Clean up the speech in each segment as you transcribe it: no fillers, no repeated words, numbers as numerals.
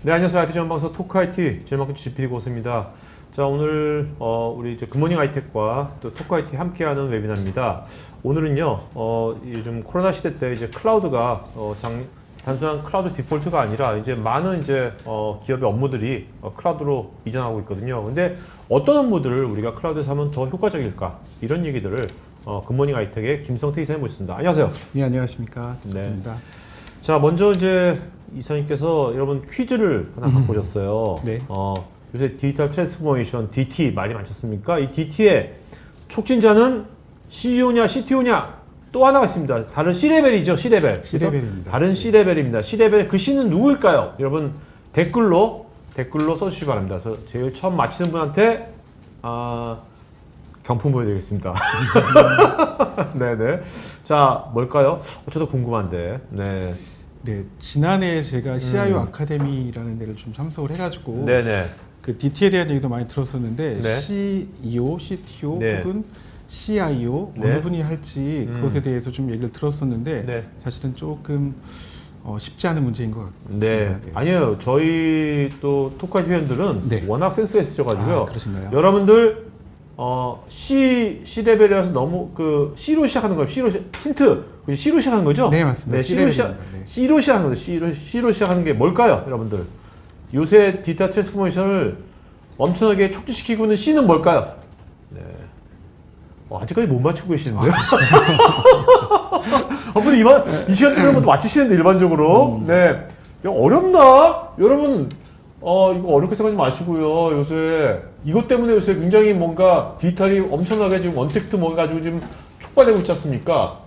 네, 안녕하세요. IT 전방송 토크 IT 제일만큼 GP 고수입니다. 자, 오늘 우리 이제 굿모닝 아이텍과 또 토크 IT 함께하는 웨비나입니다. 오늘은요, 요즘 코로나 시대 때 이제 클라우드가 단순한 클라우드 디폴트가 아니라 이제 많은 이제 기업의 업무들이 클라우드로 이전하고 있거든요. 근데 어떤 업무들을 우리가 클라우드에서 하면 더 효과적일까? 이런 얘기들을 굿모닝 아이텍의 김성태 이사님 모셨습니다. 안녕하세요. 네, 안녕하십니까. 네. 자, 먼저 이제 이사님께서 여러분 퀴즈를 하나 갖고 오셨어요. 네. 요새 디지털 트랜스포메이션 DT 많이 많잖습니까? 이 DT의 촉진자는 CEO냐 CTO냐 또 하나가 있습니다. 다른 C레벨이죠. C레벨. C레벨입니다. 다른 C레벨입니다. C레벨 그 C는 누구일까요? 여러분 댓글로 써주시기 바랍니다. 그래서 제일 처음 맞히는 분한테 경품 보여드리겠습니다. 네네. 자, 뭘까요? 저도 궁금한데. 네. 네, 지난해 제가 CIO 아카데미라는 데를 좀 참석을 해가지고 네네. 그 DT에 대한 얘기도 많이 들었었는데 네. CEO, CTO 네. 혹은 CIO 네. 어느 분이 할지 그것에 대해서 좀 얘기를 들었었는데 네. 사실은 조금 쉽지 않은 문제인 것 같습니다. 네. 아니요. 저희 또 토카 회원들은 네. 워낙 센스가 있으셔가지고요. 그러신가요? 여러분들 C레벨이라서 너무 C로 시작하는 거예요. 힌트. C로 시작하는 거죠? 네, 맞습니다. 네, C레벨입니다. 네. C로 시작하는 거죠. C로 시작하는 게 뭘까요, 여러분들? 요새 디지털 트랜스포메이션을 엄청나게 촉진시키고 있는 C는 뭘까요? 네. 아직까지 못 맞추고 계시는데요? 한번 이 시간 되면 맞히시는데, 일반적으로. 네. 야, 어렵나? 여러분, 이거 어렵게 생각하지 마시고요. 요새, 이것 때문에 요새 굉장히 뭔가 디지털이 엄청나게 지금 원택트 뭐 해가지고 지금 촉발되고 있지 않습니까?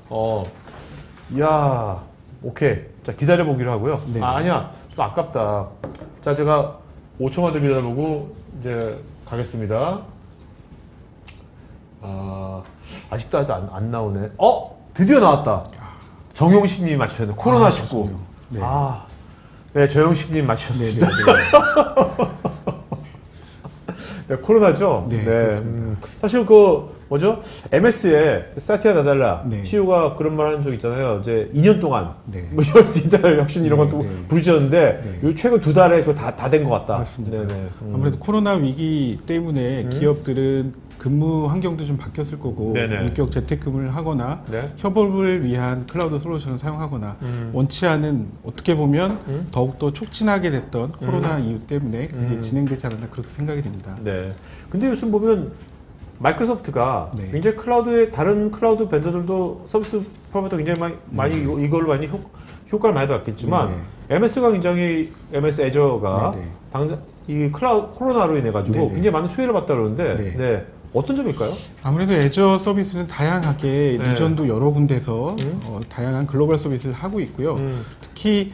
이야, 오케이. 자, 기다려보기로 하고요. 네. 아니야. 좀 아깝다. 자, 제가 5초만 더 기다려보고 이제 가겠습니다. 아직도 아직 안 나오네. 드디어 나왔다. 정용식님이 맞추셨네. 코로나19. 네. 네, 정용식님 맞추셨습니다. 네, 네, 네. 네, 코로나죠? 네, 그렇습니다. 사실 MS의 사티아 나달라 네. CEO가 그런 말 한 적 있잖아요. 이제 2년 동안 네. 뭐 이런 디지털 혁신 이런 네, 것도 네. 부르짖었는데 요 최근 2달에 그거 다 된 것 같다. 맞습니다. 네네. 아무래도 코로나 위기 때문에 기업들은 근무 환경도 좀 바뀌었을 거고 네네. 원격 재택근무를 하거나 네. 협업을 위한 클라우드 솔루션을 사용하거나 원치 않은 어떻게 보면 더욱더 촉진하게 됐던 코로나 이유 때문에 그게 진행되지 않았나 그렇게 생각이 됩니다. 네. 근데 요즘 보면 마이크로소프트가 네. 굉장히 다른 클라우드 vendor들도 서비스 프로바이더 굉장히 많이 이걸로 많이 효과를 많이 받겠지만 MS가 굉장히 MS 애저가 네네. 당장 이 코로나로 인해 가지고 네네. 굉장히 많은 수혜를 받다 그러는데 네. 네. 어떤 점일까요? 아무래도 애저 서비스는 다양하게 네. 리전도 여러 군데서 다양한 글로벌 서비스를 하고 있고요. 특히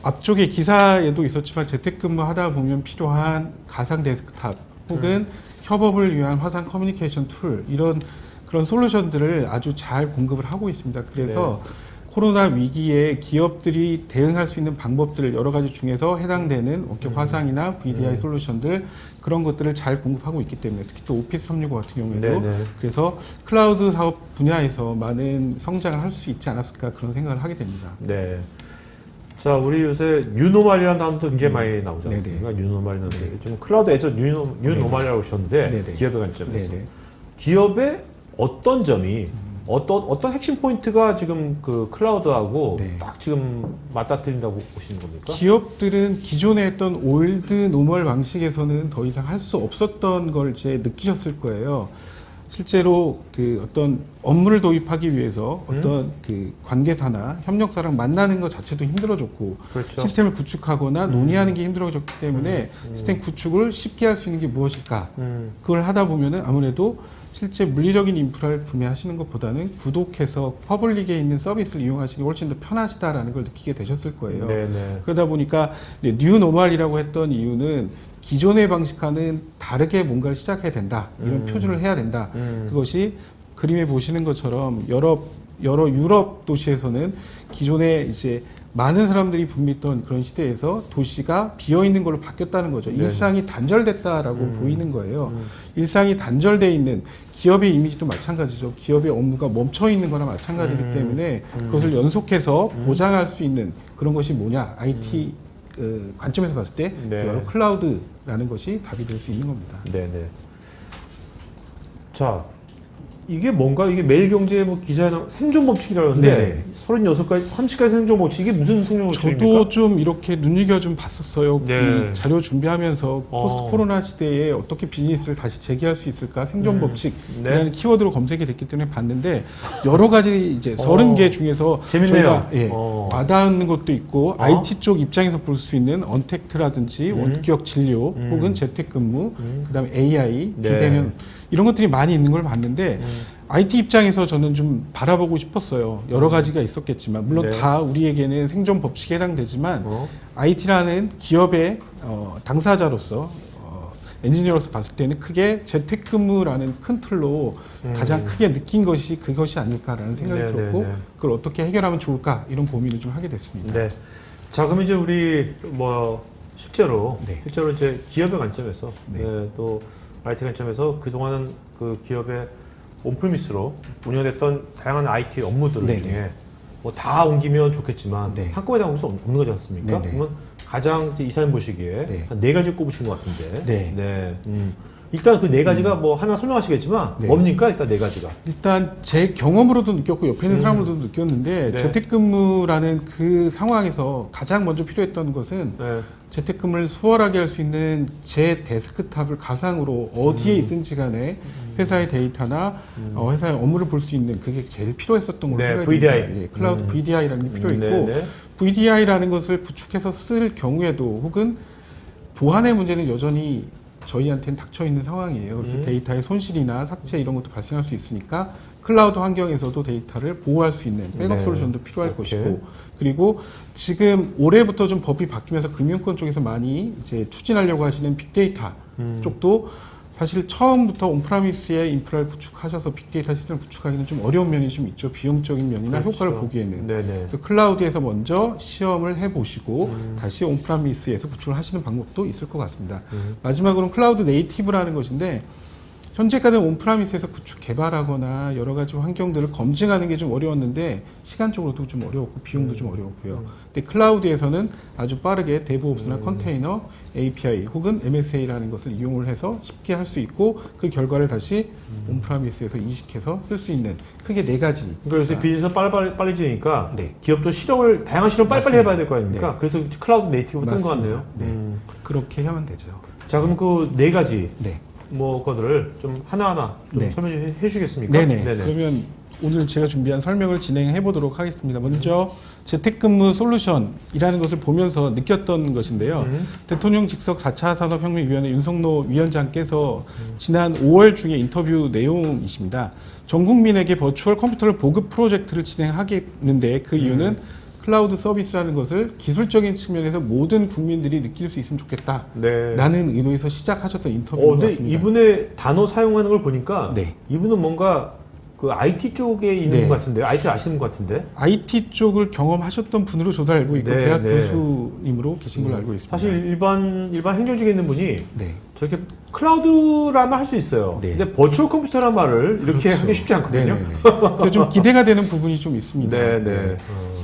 앞쪽에 기사에도 있었지만 재택근무 하다 보면 필요한 가상 데스크탑 혹은 협업을 위한 화상 커뮤니케이션 툴 그런 솔루션들을 아주 잘 공급을 하고 있습니다. 그래서 코로나 위기에 기업들이 대응할 수 있는 방법들을 여러 가지 중에서 해당되는 원격 화상이나 VDI 솔루션들 그런 것들을 잘 공급하고 있기 때문에 특히 또 오피스 365 같은 경우에도 네네. 그래서 클라우드 사업 분야에서 많은 성장을 할 수 있지 않았을까 그런 생각을 하게 됩니다. 네. 자, 우리 요새 뉴노멀이라는 단어도 굉장히 많이 나오지 네네. 않습니까? 뉴노멀이라는 게. 좀 클라우드 애저 뉴노멀이라고 하셨는데 네네. 기업의 관점에서. 네네. 기업의 어떤 점이 어떤 핵심 포인트가 지금 그 클라우드하고 네. 딱 지금 맞닥뜨린다고 보시는 겁니까? 기업들은 기존에 했던 올드 노멀 방식에서는 더 이상 할 수 없었던 걸 이제 느끼셨을 거예요. 실제로 그 어떤 업무를 도입하기 위해서 어떤 그 관계사나 협력사랑 만나는 것 자체도 힘들어졌고 그렇죠. 시스템을 구축하거나 논의하는 게 힘들어졌기 때문에 시스템 구축을 쉽게 할 수 있는 게 무엇일까? 그걸 하다 보면은 아무래도 실제 물리적인 인프라를 구매하시는 것보다는 구독해서 퍼블릭에 있는 서비스를 이용하시는 게 훨씬 더 편하시다라는 걸 느끼게 되셨을 거예요. 네네. 그러다 보니까 뉴 노멀이라고 했던 이유는 기존의 방식과는 다르게 뭔가를 시작해야 된다. 이런 표준을 해야 된다. 그것이 그림에 보시는 것처럼 여러 유럽 도시에서는 기존에 이제 많은 사람들이 붐비던 그런 시대에서 도시가 비어있는 걸로 바뀌었다는 거죠. 네네. 일상이 단절됐다라고 보이는 거예요. 일상이 단절돼 있는 기업의 이미지도 마찬가지죠. 기업의 업무가 멈춰 있는 거나 마찬가지이기 때문에 그것을 연속해서 보장할 수 있는 그런 것이 뭐냐? IT 그 관점에서 봤을 때 네. 바로 클라우드라는 것이 답이 될 수 있는 겁니다. 네네. 자, 이게 뭔가 이게 매일경제 뭐 기사에 나온 생존 법칙이라는데 네네. 36가지, 30가지 생존 법칙 이게 무슨 생존 법칙입니까? 저도 좀 이렇게 눈여겨 좀 봤었어요. 네. 이 자료 준비하면서 포스트 코로나 시대에 어떻게 비즈니스를 다시 재기할 수 있을까 생존 법칙이라는 네. 키워드로 검색이 됐기 때문에 봤는데 여러 가지 이제 30개 중에서 재밌네요. 저희가 와닿는 것도 있고 IT 쪽 입장에서 볼 수 있는 언택트라든지 원격 진료 혹은 재택근무 그다음에 AI, 네. 비대면 이런 것들이 많이 있는 걸 봤는데 IT 입장에서 저는 좀 바라보고 싶었어요. 여러 가지가 있었겠지만 물론 네. 다 우리에게는 생존 법칙에 해당되지만 IT라는 기업의 당사자로서 엔지니어로서 봤을 때는 크게 재택근무라는 큰 틀로 가장 크게 느낀 것이 그것이 아닐까라는 생각이 네, 들었고 네, 네. 그걸 어떻게 해결하면 좋을까 이런 고민을 좀 하게 됐습니다. 네. 자, 그럼 이제 우리 뭐 실제로 네. 이제 기업의 관점에서 네. 또 IT 관점에서 그동안은 그 기업의 온프리미스로 운영됐던 다양한 IT 업무들 네, 중에 뭐 다 옮기면 좋겠지만 네. 한꺼번에 다 옮길 수 없는 거지 않습니까? 네, 네. 그러면 가장 이제 이사님 보시기에 네. 한 4가지 꼽으신 것 같은데. 네. 일단 그 4가지가 뭐 하나 설명하시겠지만 네. 뭡니까? 일단 4가지가. 일단 제 경험으로도 느꼈고 옆에 있는 사람으로도 느꼈는데 네. 재택근무라는 그 상황에서 가장 먼저 필요했던 것은 네. 재택근무를 수월하게 할 수 있는 제 데스크탑을 가상으로 어디에 있든지 간에 회사의 데이터나 회사의 업무를 볼 수 있는 그게 제일 필요했었던 걸로 네, 생각이 VDI. 듭니다. 예, 클라우드 VDI라는 게 필요했고 네, 네. VDI라는 것을 구축해서 쓸 경우에도 혹은 보안의 문제는 여전히 저희한테는 닥쳐 있는 상황이에요. 그래서 데이터의 손실이나 삭제 이런 것도 발생할 수 있으니까 클라우드 환경에서도 데이터를 보호할 수 있는 백업 네. 솔루션도 필요할 오케이. 것이고 그리고 지금 올해부터 좀 법이 바뀌면서 금융권 쪽에서 많이 이제 추진하려고 하시는 빅데이터 쪽도 사실 처음부터 온프라미스의 인프라를 구축하셔서 빅데이터 시스템을 구축하기는 좀 어려운 면이 좀 있죠. 비용적인 면이나 그렇죠. 효과를 보기에는. 네네. 그래서 클라우드에서 먼저 시험을 해보시고 다시 온프라미스에서 구축을 하시는 방법도 있을 것 같습니다. 마지막으로는 클라우드 네이티브라는 것인데 현재까지는 온프라미스에서 구축 개발하거나 여러 가지 환경들을 검증하는 게 좀 어려웠는데 시간적으로도 좀 어려웠고 비용도 좀 어려웠고요. 근데 클라우드에서는 아주 빠르게 데브옵스나 컨테이너, API 혹은 MSA라는 것을 이용을 해서 쉽게 할 수 있고 그 결과를 다시 온프라미스에서 이식해서 쓸 수 있는 크게 4가지. 그러니까 요새 비즈니스가 빨리지니까 네. 기업도 다양한 실험 빨리빨리 맞습니다. 해봐야 될 거 아닙니까? 네. 그래서 클라우드 네이티브가 뜬 것 맞습니다. 같네요. 네. 그렇게 하면 되죠. 자, 그럼 그 4가지 네. 뭐 거들을 좀 하나하나 좀 네. 설명해 주시겠습니까? 네네. 그러면 오늘 제가 준비한 설명을 진행해 보도록 하겠습니다. 먼저 재택근무 솔루션이라는 것을 보면서 느꼈던 것인데요. 대통령 직속 4차 산업혁명위원회 윤석노 위원장께서 지난 5월 중에 인터뷰 내용이십니다. 전 국민에게 버추얼 컴퓨터를 보급 프로젝트를 진행하겠는데 그 이유는 클라우드 서비스라는 것을 기술적인 측면에서 모든 국민들이 느낄 수 있으면 좋겠다라는 네. 의도에서 시작하셨던 인터뷰인 것 근데 같습니다. 이분의 단어 사용하는 걸 보니까 네. 이분은 뭔가 그 IT 쪽에 있는 네. 것 같은데, IT 아시는 것 같은데. IT 쪽을 경험하셨던 분으로 저도 알고 있고 네, 대학 네. 교수님으로 계신 걸로 알고 있습니다. 사실 일반 행정직에 있는 분이 네. 저렇게 클라우드라면 할 수 있어요. 네. 근데 버추얼 컴퓨터란 말을 이렇게 하기 쉽지 않거든요. 네네네. 그래서 좀 기대가 되는 부분이 좀 있습니다. 네.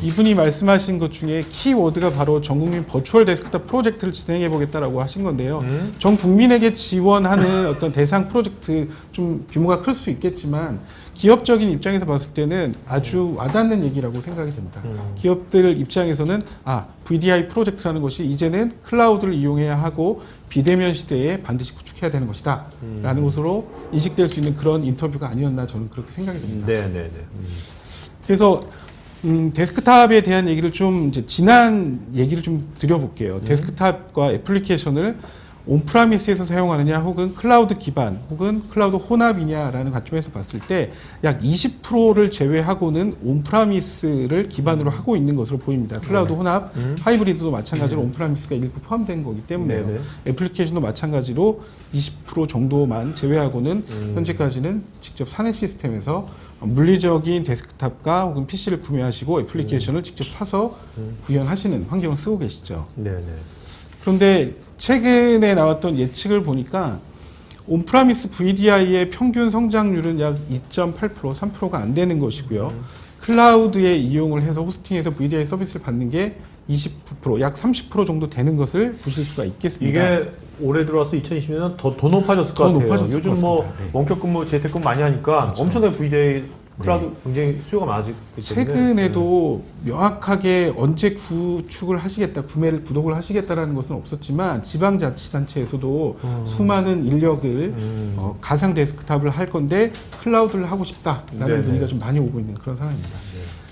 이분이 말씀하신 것 중에 키워드가 바로 전 국민 버추얼 데스크탑 프로젝트를 진행해 보겠다라고 하신 건데요. 전 국민에게 지원하는 어떤 대상 프로젝트 좀 규모가 클 수 있겠지만 기업적인 입장에서 봤을 때는 아주 와닿는 얘기라고 생각이 됩니다. 기업들 입장에서는 VDI 프로젝트라는 것이 이제는 클라우드를 이용해야 하고 비대면 시대에 반드시 구축해야 되는 것이다 라는 것으로 인식될 수 있는 그런 인터뷰가 아니었나 저는 그렇게 생각이 됩니다. 네네네. 그래서 데스크탑에 대한 얘기를 좀 이제 지난 얘기를 좀 드려볼게요. 데스크탑과 애플리케이션을 온프라미스에서 사용하느냐 혹은 클라우드 기반 혹은 클라우드 혼합이냐라는 관점에서 봤을 때 약 20%를 제외하고는 온프라미스를 기반으로 하고 있는 것으로 보입니다. 클라우드 혼합, 하이브리드도 마찬가지로 온프라미스가 일부 포함된 거기 때문에요. 네네. 애플리케이션도 마찬가지로 20% 정도만 제외하고는 현재까지는 직접 사내 시스템에서 물리적인 데스크탑과 혹은 PC를 구매하시고 애플리케이션을 직접 사서 구현하시는 환경을 쓰고 계시죠. 네네. 그런데 최근에 나왔던 예측을 보니까 온프라미스 VDI의 평균 성장률은 약 2.8%, 3%가 안 되는 것이고요. 클라우드에 이용을 해서 호스팅해서 VDI 서비스를 받는 게 29%, 약 30% 정도 되는 것을 보실 수가 있겠습니다. 이게 올해 들어와서 2020년은 더 높아졌을 것 더 같아요. 높아졌을 요즘 것 뭐 같습니다. 네. 원격근무, 재택근무 많이 하니까 그렇죠. 엄청나게 VDI 클라우드 굉장히 수요가 많아지기 때문에 최근에도 명확하게 언제 구축을 하시겠다, 구독을 하시겠다라는 것은 없었지만 지방자치단체에서도 수많은 인력을 가상 데스크탑을 할 건데 클라우드를 하고 싶다라는 네네. 문의가 좀 많이 오고 있는 그런 상황입니다.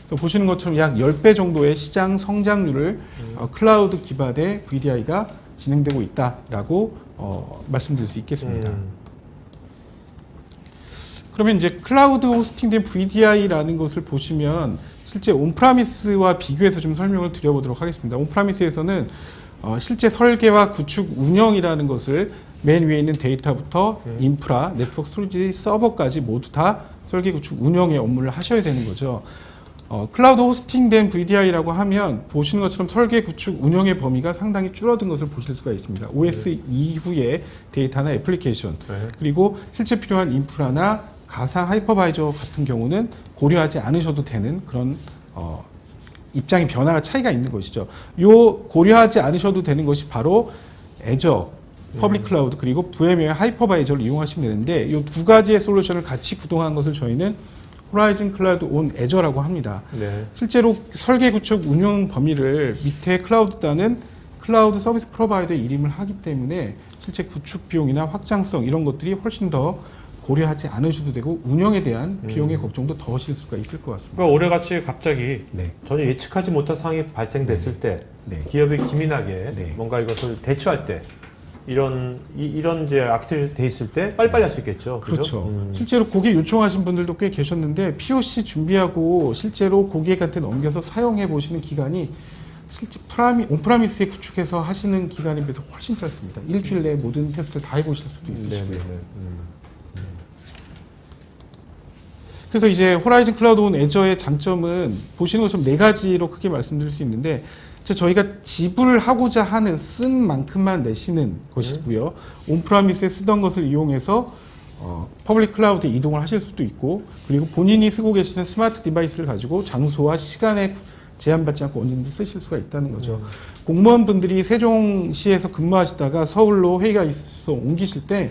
그래서 보시는 것처럼 약 10배 정도의 시장 성장률을 클라우드 기반의 VDI가 진행되고 있다라고 말씀드릴 수 있겠습니다. 그러면 이제 클라우드 호스팅된 VDI라는 것을 보시면 실제 온프라미스와 비교해서 좀 설명을 드려보도록 하겠습니다. 온프라미스에서는 실제 설계와 구축 운영이라는 것을 맨 위에 있는 데이터부터 인프라, 네트워크 스토리지, 서버까지 모두 다 설계, 구축, 운영의 업무를 하셔야 되는 거죠. 클라우드 호스팅된 VDI라고 하면 보시는 것처럼 설계, 구축, 운영의 범위가 상당히 줄어든 것을 보실 수가 있습니다. OS 이후의 데이터나 애플리케이션, 그리고 실제 필요한 인프라나 가상 하이퍼바이저 같은 경우는 고려하지 않으셔도 되는 그런 입장의 변화가 차이가 있는 것이죠. 요 고려하지 않으셔도 되는 것이 바로 애저, 퍼블릭 클라우드, 그리고 VMware 하이퍼바이저를 이용하시면 되는데 이 두 가지의 솔루션을 같이 구동한 것을 저희는 호라이즌 클라우드 온 애저라고 합니다. 네. 실제로 설계, 구축, 운영 범위를 밑에 클라우드다는 클라우드 서비스 프로바이더에 이름을 하기 때문에 실제 구축 비용이나 확장성 이런 것들이 훨씬 더 고려하지 않으셔도 되고 운영에 대한 비용의 걱정도 더 하실 수가 있을 것 같습니다. 그러니까 올해같이 갑자기 네. 전혀 예측하지 못한 상황이 발생됐을 때 네. 기업이 기민하게 네. 뭔가 이것을 대처할 때 이런 이제 아키텍처 돼 있을 때 빨리빨리 할 수 있겠죠. 그렇죠. 그죠? 실제로 고객 요청하신 분들도 꽤 계셨는데 POC 준비하고 실제로 고객한테 넘겨서 사용해 보시는 기간이 실제 온프라미스에 구축해서 하시는 기간에 비해서 훨씬 짧습니다. 일주일 내에 모든 테스트를 다 해보실 수도 있으시고요. 네네네. 그래서 이제 호라이즌 클라우드 온 애저의 장점은 보시는 것처럼 네 가지로 크게 말씀드릴 수 있는데 저희가 지불을 하고자 하는 쓴 만큼만 내시는 것이고요. 온프라미스에 쓰던 것을 이용해서 퍼블릭 클라우드에 이동을 하실 수도 있고, 그리고 본인이 쓰고 계시는 스마트 디바이스를 가지고 장소와 시간에 제한받지 않고 언제든지 쓰실 수가 있다는 거죠. 공무원분들이 세종시에서 근무하시다가 서울로 회의가 있어서 옮기실 때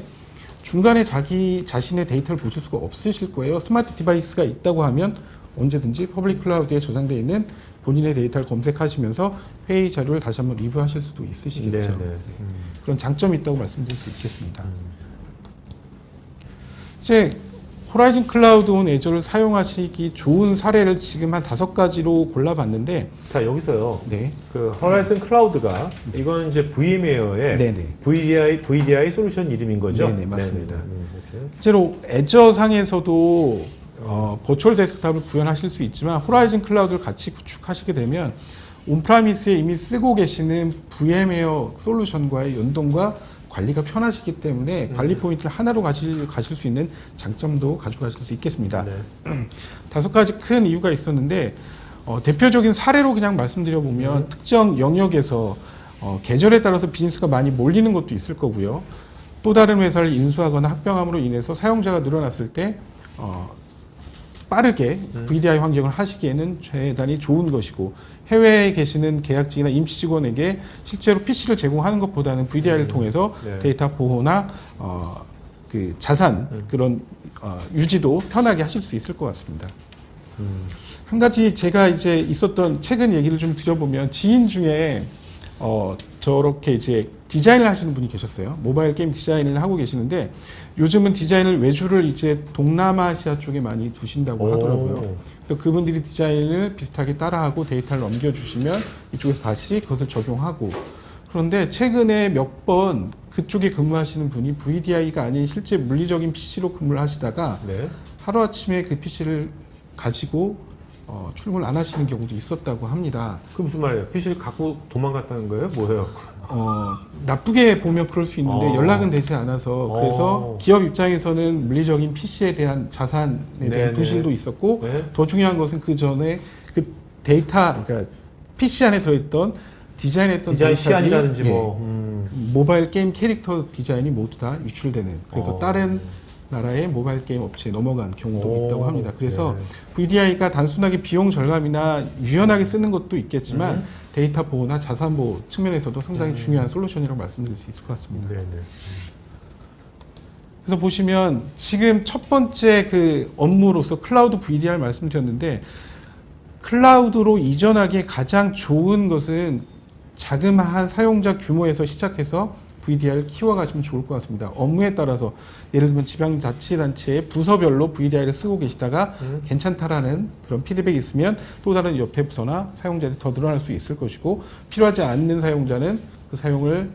중간에 자기 자신의 데이터를 보실 수가 없으실 거예요. 스마트 디바이스가 있다고 하면 언제든지 퍼블릭 클라우드에 저장되어 있는 본인의 데이터를 검색하시면서 회의 자료를 다시 한번 리뷰하실 수도 있으시겠죠. 네네. 그런 장점이 있다고 말씀드릴 수 있겠습니다. 이제 호라이즌 클라우드 온 애저를 사용하시기 좋은 사례를 지금 한 5가지로 골라봤는데, 자 여기서요. 네. 그 호라이즌 클라우드가 이거는 이제 VM웨어의 네네. VDI 솔루션 이름인 거죠? 네네, 맞습니다. 이렇게. 실제로 애저 상에서도 버추얼 데스크탑을 구현하실 수 있지만 호라이즌 클라우드를 같이 구축하시게 되면 온프라미스에 이미 쓰고 계시는 VM웨어 솔루션과의 연동과 관리가 편하시기 때문에 관리 포인트를 하나로 가실 수 있는 장점도 가져가실 수 있겠습니다. 네. 5가지 큰 이유가 있었는데 대표적인 사례로 그냥 말씀드려보면 특정 영역에서 계절에 따라서 비즈니스가 많이 몰리는 것도 있을 거고요. 또 다른 회사를 인수하거나 합병함으로 인해서 사용자가 늘어났을 때 빠르게 VDI 환경을 하시기에는 대단히 좋은 것이고, 해외에 계시는 계약직이나 임시 직원에게 실제로 PC를 제공하는 것보다는 VDI를 통해서 네. 데이터 보호나 그 자산 그런 유지도 편하게 하실 수 있을 것 같습니다. 한 가지 제가 이제 있었던 최근 얘기를 좀 드려보면 지인 중에 저렇게 이제 디자인을 하시는 분이 계셨어요. 모바일 게임 디자인을 하고 계시는데 요즘은 디자인을 외주를 이제 동남아시아 쪽에 많이 두신다고 하더라고요. 그래서 그분들이 디자인을 비슷하게 따라하고 데이터를 넘겨주시면 이쪽에서 다시 그것을 적용하고, 그런데 최근에 몇 번 그쪽에 근무하시는 분이 VDI가 아닌 실제 물리적인 PC로 근무를 하시다가 네. 하루아침에 그 PC를 가지고 출근을 안 하시는 경우도 있었다고 합니다. 그 무슨 말이에요? PC를 갖고 도망갔다는 거예요? 뭐예요? 나쁘게 보면 그럴 수 있는데 연락은 되지 않아서, 그래서 기업 입장에서는 물리적인 PC에 대한 자산에 대한 네네. 부실도 있었고, 네. 더 중요한 것은 그 전에 그 데이터, 그러니까 PC 안에 들어있던 디자인 디자인 데이터들이, 시안이라든지 예, 뭐 모바일 게임 캐릭터 디자인이 모두 다 유출되는, 그래서 다른 나라의 모바일 게임 업체에 넘어간 경우도 있다고 합니다. 그래서 네. VDI가 단순하게 비용 절감이나 유연하게 쓰는 것도 있겠지만 데이터 보호나 자산 보호 측면에서도 상당히 중요한 솔루션이라고 말씀드릴 수 있을 것 같습니다. 네네. 그래서 보시면 지금 첫 번째 그 업무로서 클라우드 VDR 말씀드렸는데 클라우드로 이전하기에 가장 좋은 것은 자그마한 사용자 규모에서 시작해서 VDI를 키워가시면 좋을 것 같습니다. 업무에 따라서 예를 들면 지방자치단체의 부서별로 VDI를 쓰고 계시다가 괜찮다라는 그런 피드백이 있으면 또 다른 옆에 부서나 사용자들이 더 늘어날 수 있을 것이고 필요하지 않는 사용자는 그 사용을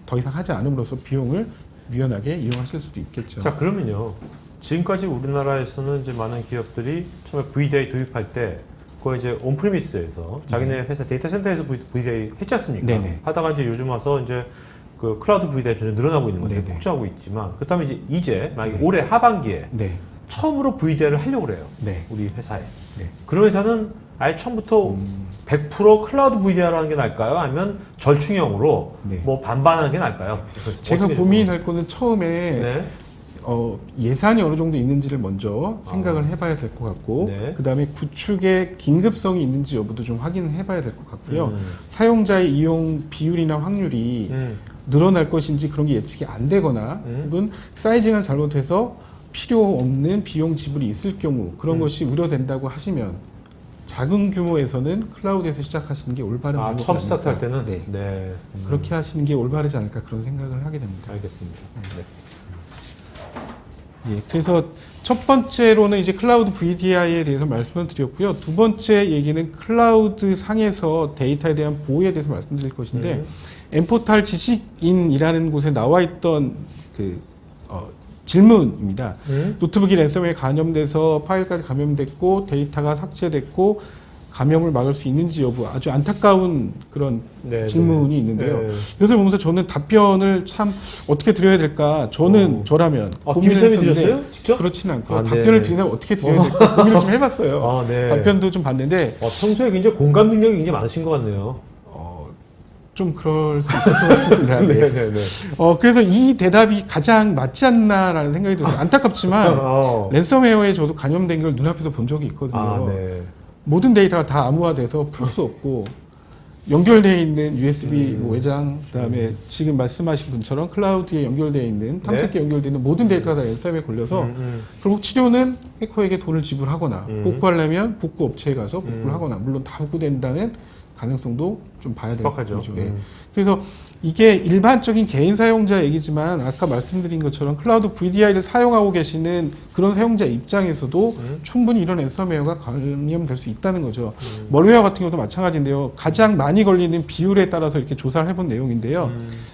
더 이상 하지 않음으로써 비용을 유연하게 이용하실 수도 있겠죠. 자, 그러면요. 지금까지 우리나라에서는 이제 많은 기업들이 처음에 VDI 도입할 때 그거 이제 온프리미스에서 자기네 회사 데이터 센터에서 VDI 했지 않습니까? 네네. 하다가 이제 요즘 와서 이제 그 클라우드 VDI 점점 늘어나고 있는 건데 네네. 폭주하고 있지만 그렇다면 이제 만약에 네. 올해 하반기에 네. 처음으로 VDI를 하려고 그래요. 네. 우리 회사에. 네. 그런 회사는 아예 처음부터 100% 클라우드 VDI를 하는 게 나을까요? 아니면 절충형으로 네. 뭐 반반 하는 게 나을까요? 제가 어떻게 고민할 거는 처음에 네. 예산이 어느 정도 있는지를 먼저 생각을 해봐야 될 것 같고 네. 그 다음에 구축의 긴급성이 있는지 여부도 좀 확인을 해봐야 될 것 같고요. 음. 사용자의 이용 비율이나 확률이 늘어날 것인지 그런 게 예측이 안 되거나 혹은 사이징을 잘못해서 필요 없는 비용 지불이 있을 경우 그런 것이 우려된다고 하시면 작은 규모에서는 클라우드에서 시작하시는 게 올바른 방법이 처음 스타트 할 아닐까. 때는? 네. 네. 그렇게 하시는 게 올바르지 않을까 그런 생각을 하게 됩니다. 알겠습니다. 네. 예, 그래서 첫 번째로는 이제 클라우드 VDI에 대해서 말씀을 드렸고요. 두 번째 얘기는 클라우드 상에서 데이터에 대한 보호에 대해서 말씀드릴 것인데 엠포탈 지식인이라는 곳에 나와 있던 그 질문입니다. 노트북이 랜섬웨어에 감염돼서 파일까지 감염됐고 데이터가 삭제됐고 감염을 막을 수 있는지 여부 아주 안타까운 그런 네, 질문이 네. 있는데요. 네. 이것을 보면서 저는 답변을 참 어떻게 드려야 될까 저라면 고민을 김쌤이 했었는데 드렸어요? 직접? 그렇지는 않고 아, 답변을 네. 드리려면 어떻게 드려야 될까 고민을 좀 해봤어요. 아, 네. 답변도 좀 봤는데 평소에 굉장히 공감 능력이 굉장히 많으신 것 같네요. 좀 그럴 수 있을 것 같습니다. 네. 네네네. 그래서 이 대답이 가장 맞지 않나라는 생각이 들어요. 안타깝지만 랜섬웨어에 저도 감염된 걸 눈앞에서 본 적이 있거든요. 아, 네. 모든 데이터가 다 암호화돼서 풀 수 없고 연결되어 있는 USB 뭐 외장 그다음에 지금 말씀하신 분처럼 클라우드에 연결되어 있는 탐색기에 연결되어 있는 모든 데이터가 다 랜섬에 걸려서 결국 치료는 해커에게 돈을 지불하거나 복구하려면 복구 업체에 가서 복구를 하거나 물론 다 복구된다는 가능성도 좀 봐야 될 빡하죠. 거죠. 예. 그래서 이게 일반적인 개인 사용자 얘기지만 아까 말씀드린 것처럼 클라우드 VDI를 사용하고 계시는 그런 사용자 입장에서도 충분히 이런 랜섬웨어가 감염될 수 있다는 거죠. 멀웨어 같은 경우도 마찬가지인데요. 가장 많이 걸리는 비율에 따라서 이렇게 조사를 해본 내용인데요.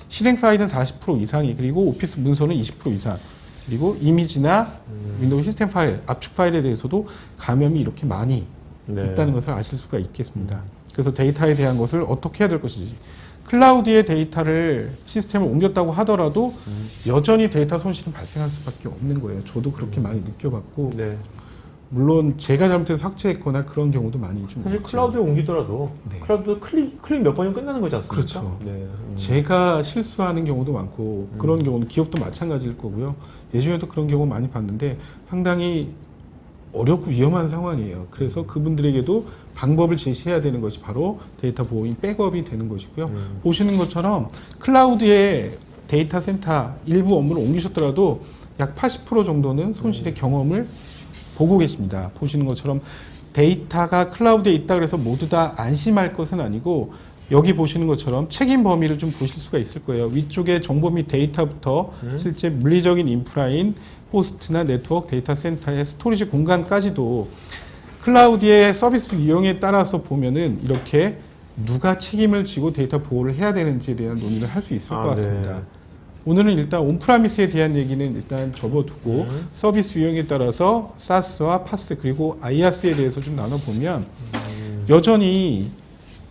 실행 파일은 40% 이상이 그리고 오피스 문서는 20% 이상 그리고 이미지나 윈도우 시스템 파일, 압축 파일에 대해서도 감염이 이렇게 많이 네. 있다는 것을 아실 수가 있겠습니다. 그래서 데이터에 대한 것을 어떻게 해야 될 것인지 클라우드의 데이터를 시스템을 옮겼다고 하더라도 여전히 데이터 손실은 발생할 수밖에 없는 거예요. 저도 그렇게 많이 느껴봤고 네. 물론 제가 잘못해서 삭제했거나 그런 경우도 많이 좀 사실 있죠. 클라우드에 옮기더라도 네. 클라우드 클릭 몇 번이면 끝나는 거지 않습니까? 그렇죠. 네. 제가 실수하는 경우도 많고 그런 경우는 기업도 마찬가지일 거고요. 예전에도 그런 경우 많이 봤는데 상당히 어렵고 위험한 상황이에요. 그래서 그분들에게도 방법을 제시해야 되는 것이 바로 데이터 보호인 백업이 되는 것이고요. 보시는 것처럼 클라우드에 데이터 센터 일부 업무를 옮기셨더라도 약 80% 정도는 손실의 경험을 보고 계십니다. 보시는 것처럼 데이터가 클라우드에 있다 그래서 모두 다 안심할 것은 아니고 여기 보시는 것처럼 책임 범위를 좀 보실 수가 있을 거예요. 위쪽에 정보 및 데이터부터 실제 물리적인 인프라인 호스트나 네트워크 데이터 센터의 스토리지 공간까지도 클라우드의 서비스 이용에 따라서 보면은 이렇게 누가 책임을 지고 데이터 보호를 해야 되는지에 대한 논의를 할 수 있을 것 같습니다. 네. 오늘은 일단 온프라미스에 대한 얘기는 일단 접어두고 서비스 유형에 따라서 SaaS와 PaaS 그리고 IaaS에 대해서 좀 나눠보면 여전히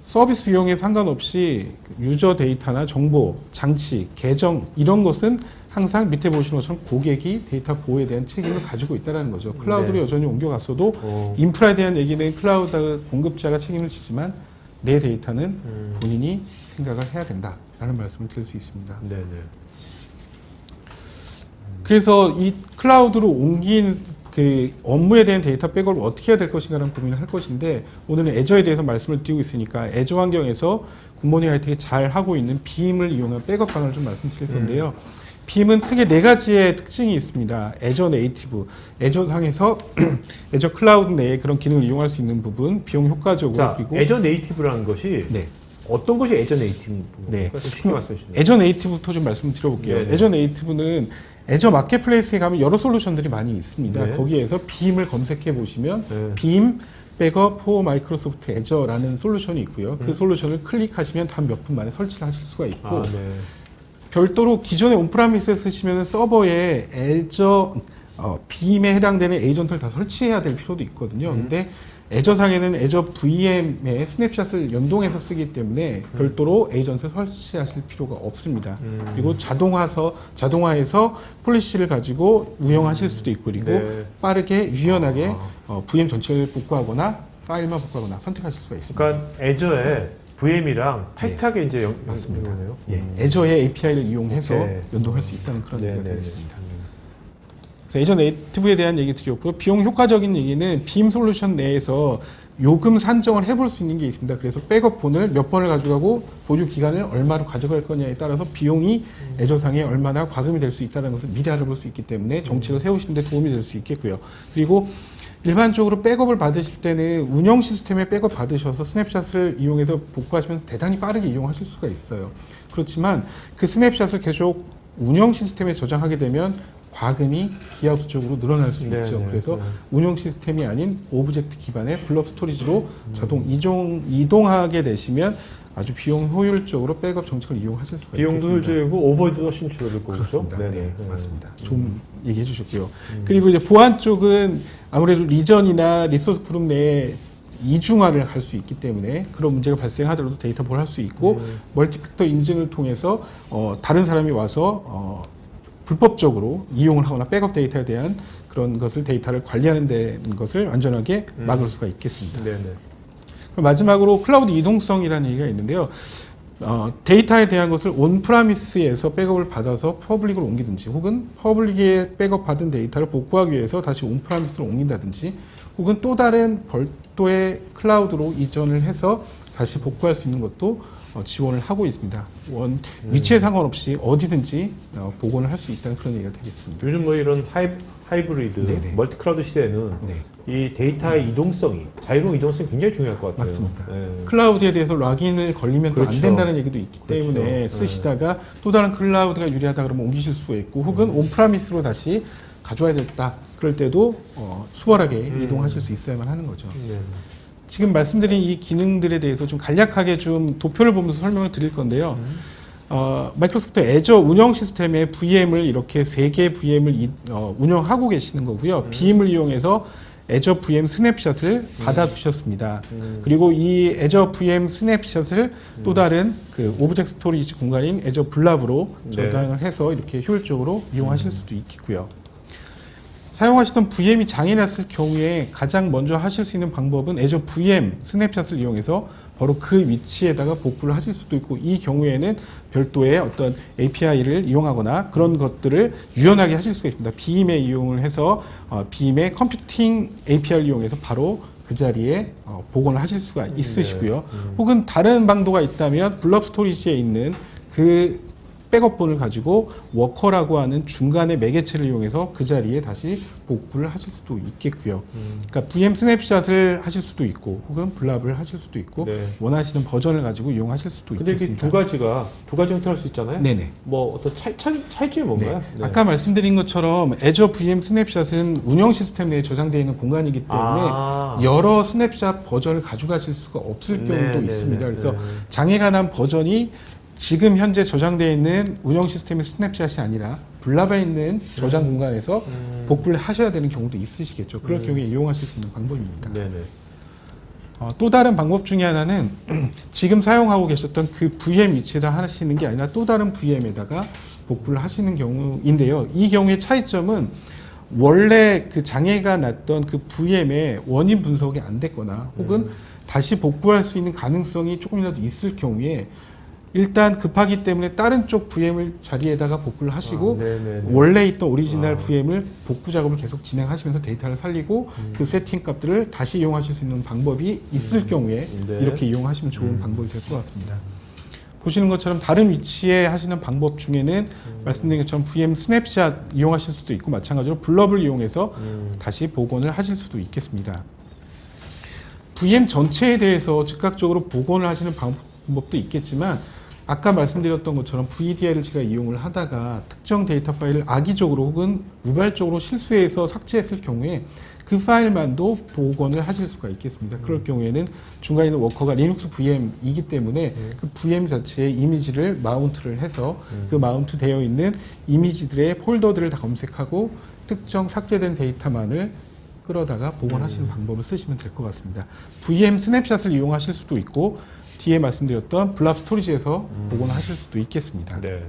서비스 유형에 상관없이 유저 데이터나 정보, 장치, 계정 이런 것은 항상 밑에 보시는 것처럼 고객이 데이터 보호에 대한 책임을 가지고 있다는 거죠. 클라우드로 네. 여전히 옮겨갔어도 인프라에 대한 얘기는 클라우드 공급자가 책임을 지지만 내 데이터는 본인이 생각을 해야 된다라는 말씀을 드릴 수 있습니다. 네네. 그래서 이 클라우드로 옮긴 그 업무에 대한 데이터 백업을 어떻게 해야 될 것인가라는 고민을 할 것인데, 오늘은 애저에 대해서 말씀을 드리고 있으니까 애저 환경에서 굿모닝 하이텍이 잘 하고 있는 빔을 이용한 백업 방안을 좀 말씀드릴 건데요. 빔은 크게 네 가지의 특징이 있습니다. 애저 네이티브, 애저 상에서 애저 클라우드 내에 그런 기능을 이용할 수 있는 부분, 비용 효과적으로. 자, 그리고 애저 네이티브라는 것이 네. 어떤 것이 애저 네이티브입니까? 네. 좀 쉽게 말씀해 주시죠. 애저 네이티브부터 좀 말씀을 드려볼게요. 네네. 애저 네이티브는 애저 마켓플레이스에 가면 여러 솔루션들이 많이 있습니다. 네. 거기에서 빔을 검색해 보시면 네. 빔 백업 포 마이크로소프트 애저라는 솔루션이 있고요. 그 솔루션을 클릭하시면 단 몇 분 만에 설치를 하실 수가 있고, 아, 네. 별도로 기존의 온프라미스에 쓰시면 서버에 애저 빔에 해당되는 에이전트를 다 설치해야 될 필요도 있거든요. 근데 애저상에는 애저 VM에 스냅샷을 연동해서 쓰기 때문에 별도로 에이전트를 설치하실 필요가 없습니다. 그리고 자동화해서 폴리시를 가지고 운영하실 수도 있고, 그리고 네. 빠르게 유연하게 VM 전체를 복구하거나 파일만 복구하거나 선택하실 수가 있습니다. 그러니까 애저에 VM이랑 타이트하게 이제 맞습니다. 연결되네요. 예, 애저의 API를 이용해서 오케이. 연동할 수 있다는 그런 네, 얘기가 네, 되겠습니다. 그래서 애저 네이티브에 대한 얘기 드렸고요. 비용 효과적인 얘기는 빔 솔루션 내에서 요금 산정을 해볼 수 있는 게 있습니다. 그래서 백업본을 몇 번을 가져가고 보유 기간을 얼마로 가져갈 거냐에 따라서 비용이 애저상에 얼마나 과금이 될 수 있다는 것을 미리 알아볼 수 있기 때문에 정책을 세우시는 데 도움이 될 수 있겠고요. 그리고 일반적으로 백업을 받으실 때는 운영 시스템에 백업 받으셔서 스냅샷을 이용해서 복구하시면 대단히 빠르게 이용하실 수가 있어요. 그렇지만 그 스냅샷을 계속 운영 시스템에 저장하게 되면 과금이 기하급수적으로 늘어날 수 네, 있죠. 네, 그래서 네. 운영 시스템이 아닌 오브젝트 기반의 블럭 스토리지로 자동 이동하게 되시면 아주 비용 효율적으로 백업 정책을 이용하실 수가 비용도 있겠습니다. 효율적이고 오버헤드도 훨씬 줄어들 거고 그렇습니다. 그렇죠? 네, 네네. 맞습니다. 좀 얘기해 주셨고요. 그리고 이제 보안 쪽은 아무래도 리전이나 리소스 그룹 내에 이중화를 할 수 있기 때문에 그런 문제가 발생하더라도 데이터 볼 할 수 있고, 멀티팩터 인증을 통해서 다른 사람이 와서 불법적으로 이용을 하거나 백업 데이터에 대한 그런 것을 데이터를 관리하는 데 것을 안전하게 막을 수가 있겠습니다. 네네. 그럼 마지막으로 클라우드 이동성이라는 얘기가 있는데요. 데이터에 대한 것을 온프라미스에서 백업을 받아서 퍼블릭으로 옮기든지, 혹은 퍼블릭에 백업 받은 데이터를 복구하기 위해서 다시 온프라미스로 옮긴다든지, 혹은 또 다른 별도의 클라우드로 이전을 해서 다시 복구할 수 있는 것도 지원을 하고 있습니다. 위치에 상관없이 어디든지 복원을 할 수 있다는 그런 얘기가 되겠습니다. 요즘 뭐 이런 하이브리드, 네네. 멀티클라우드 시대에는 네. 이 데이터의 이동성이, 자유로운 이동성이 굉장히 중요할 것 같아요. 맞습니다. 네. 클라우드에 대해서 락인을 걸리면 또 안 그렇죠. 된다는 얘기도 있기 그렇죠. 때문에 네. 쓰시다가 또 다른 클라우드가 유리하다 그러면 옮기실 수가 있고, 혹은 온프라미스로 다시 가져와야 됐다 그럴 때도 수월하게 이동하실 수 있어야만 하는 거죠. 네. 지금 말씀드린 이 기능들에 대해서 좀 간략하게 좀 도표를 보면서 설명을 드릴 건데요. 마이크로소프트 애저 운영 시스템의 VM을 이렇게 3개의 VM을 운영하고 계시는 거고요. 빔을 이용해서 애저 VM 스냅샷을 받아 두셨습니다. 그리고 이 애저 VM 스냅샷을 또 다른 그 오브젝트 스토리지 공간인 애저 블랍으로 네. 저장을 해서 이렇게 효율적으로 이용하실 수도 있겠고요. 사용하시던 VM이 장애 났을 경우에 가장 먼저 하실 수 있는 방법은 애저 VM 스냅샷을 이용해서 바로 그 위치에다가 복구를 하실 수도 있고, 이 경우에는 별도의 어떤 API를 이용하거나 그런 것들을 유연하게 하실 수가 있습니다. 빔에 이용을 해서 빔의 컴퓨팅 API를 이용해서 바로 그 자리에 복원을 하실 수가 있으시고요. 혹은 다른 방도가 있다면 블럭 스토리지에 있는 그 백업본을 가지고 워커라고 하는 중간의 매개체를 이용해서 그 자리에 다시 복구를 하실 수도 있겠고요. 그러니까 VM 스냅샷을 하실 수도 있고, 혹은 블랍을 하실 수도 있고, 네. 원하시는 버전을 가지고 이용하실 수도 근데 이게 있겠습니다. 두 가지 형태로 할 수 있잖아요. 네네. 뭐 어떤 차이점이 뭔가요? 네. 아까 말씀드린 것처럼 애저 VM 스냅샷은 운영 시스템 내에 저장되어 있는 공간이기 때문에 여러 스냅샷 버전을 가져가실 수가 없을 경우도 네, 있습니다. 네, 그래서 네. 장애가 난 버전이 지금 현재 저장되어 있는 운영 시스템의 스냅샷이 아니라 블랍에 있는 저장 공간에서 복구를 하셔야 되는 경우도 있으시겠죠. 그럴 경우에 이용하실 수 있는 방법입니다. 네네. 또 다른 방법 중에 하나는 지금 사용하고 계셨던 그 VM 위치에다 하시는 게 아니라 또 다른 VM에다가 복구를 하시는 경우인데요. 이 경우의 차이점은 원래 그 장애가 났던 그 VM의 원인 분석이 안 됐거나, 혹은 다시 복구할 수 있는 가능성이 조금이라도 있을 경우에 일단 급하기 때문에 다른 쪽 VM을 자리에다가 복구를 하시고 원래 있던 오리지널 VM을 복구 작업을 계속 진행하시면서 데이터를 살리고 그 세팅 값들을 다시 이용하실 수 있는 방법이 있을 경우에 이렇게 이용하시면 좋은 방법이 될 것 같습니다. 보시는 것처럼 다른 위치에 하시는 방법 중에는 말씀드린 것처럼 VM 스냅샷 이용하실 수도 있고 마찬가지로 블럽을 이용해서 다시 복원을 하실 수도 있겠습니다. VM 전체에 대해서 즉각적으로 복원을 하시는 방법도 있겠지만 아까 말씀드렸던 것처럼 VDI를 제가 이용을 하다가 특정 데이터 파일을 악의적으로 혹은 우발적으로 실수해서 삭제했을 경우에 그 파일만도 복원을 하실 수가 있겠습니다. 그럴 경우에는 중간에 있는 워커가 리눅스 VM이기 때문에 그 VM 자체의 이미지를 마운트를 해서 그 마운트 되어 있는 이미지들의 폴더들을 다 검색하고 특정 삭제된 데이터만을 끌어다가 복원하시는 방법을 쓰시면 될 것 같습니다. VM 스냅샷을 이용하실 수도 있고 뒤에 말씀드렸던 블랍 스토리지에서 복원하실 수도 있겠습니다. 네.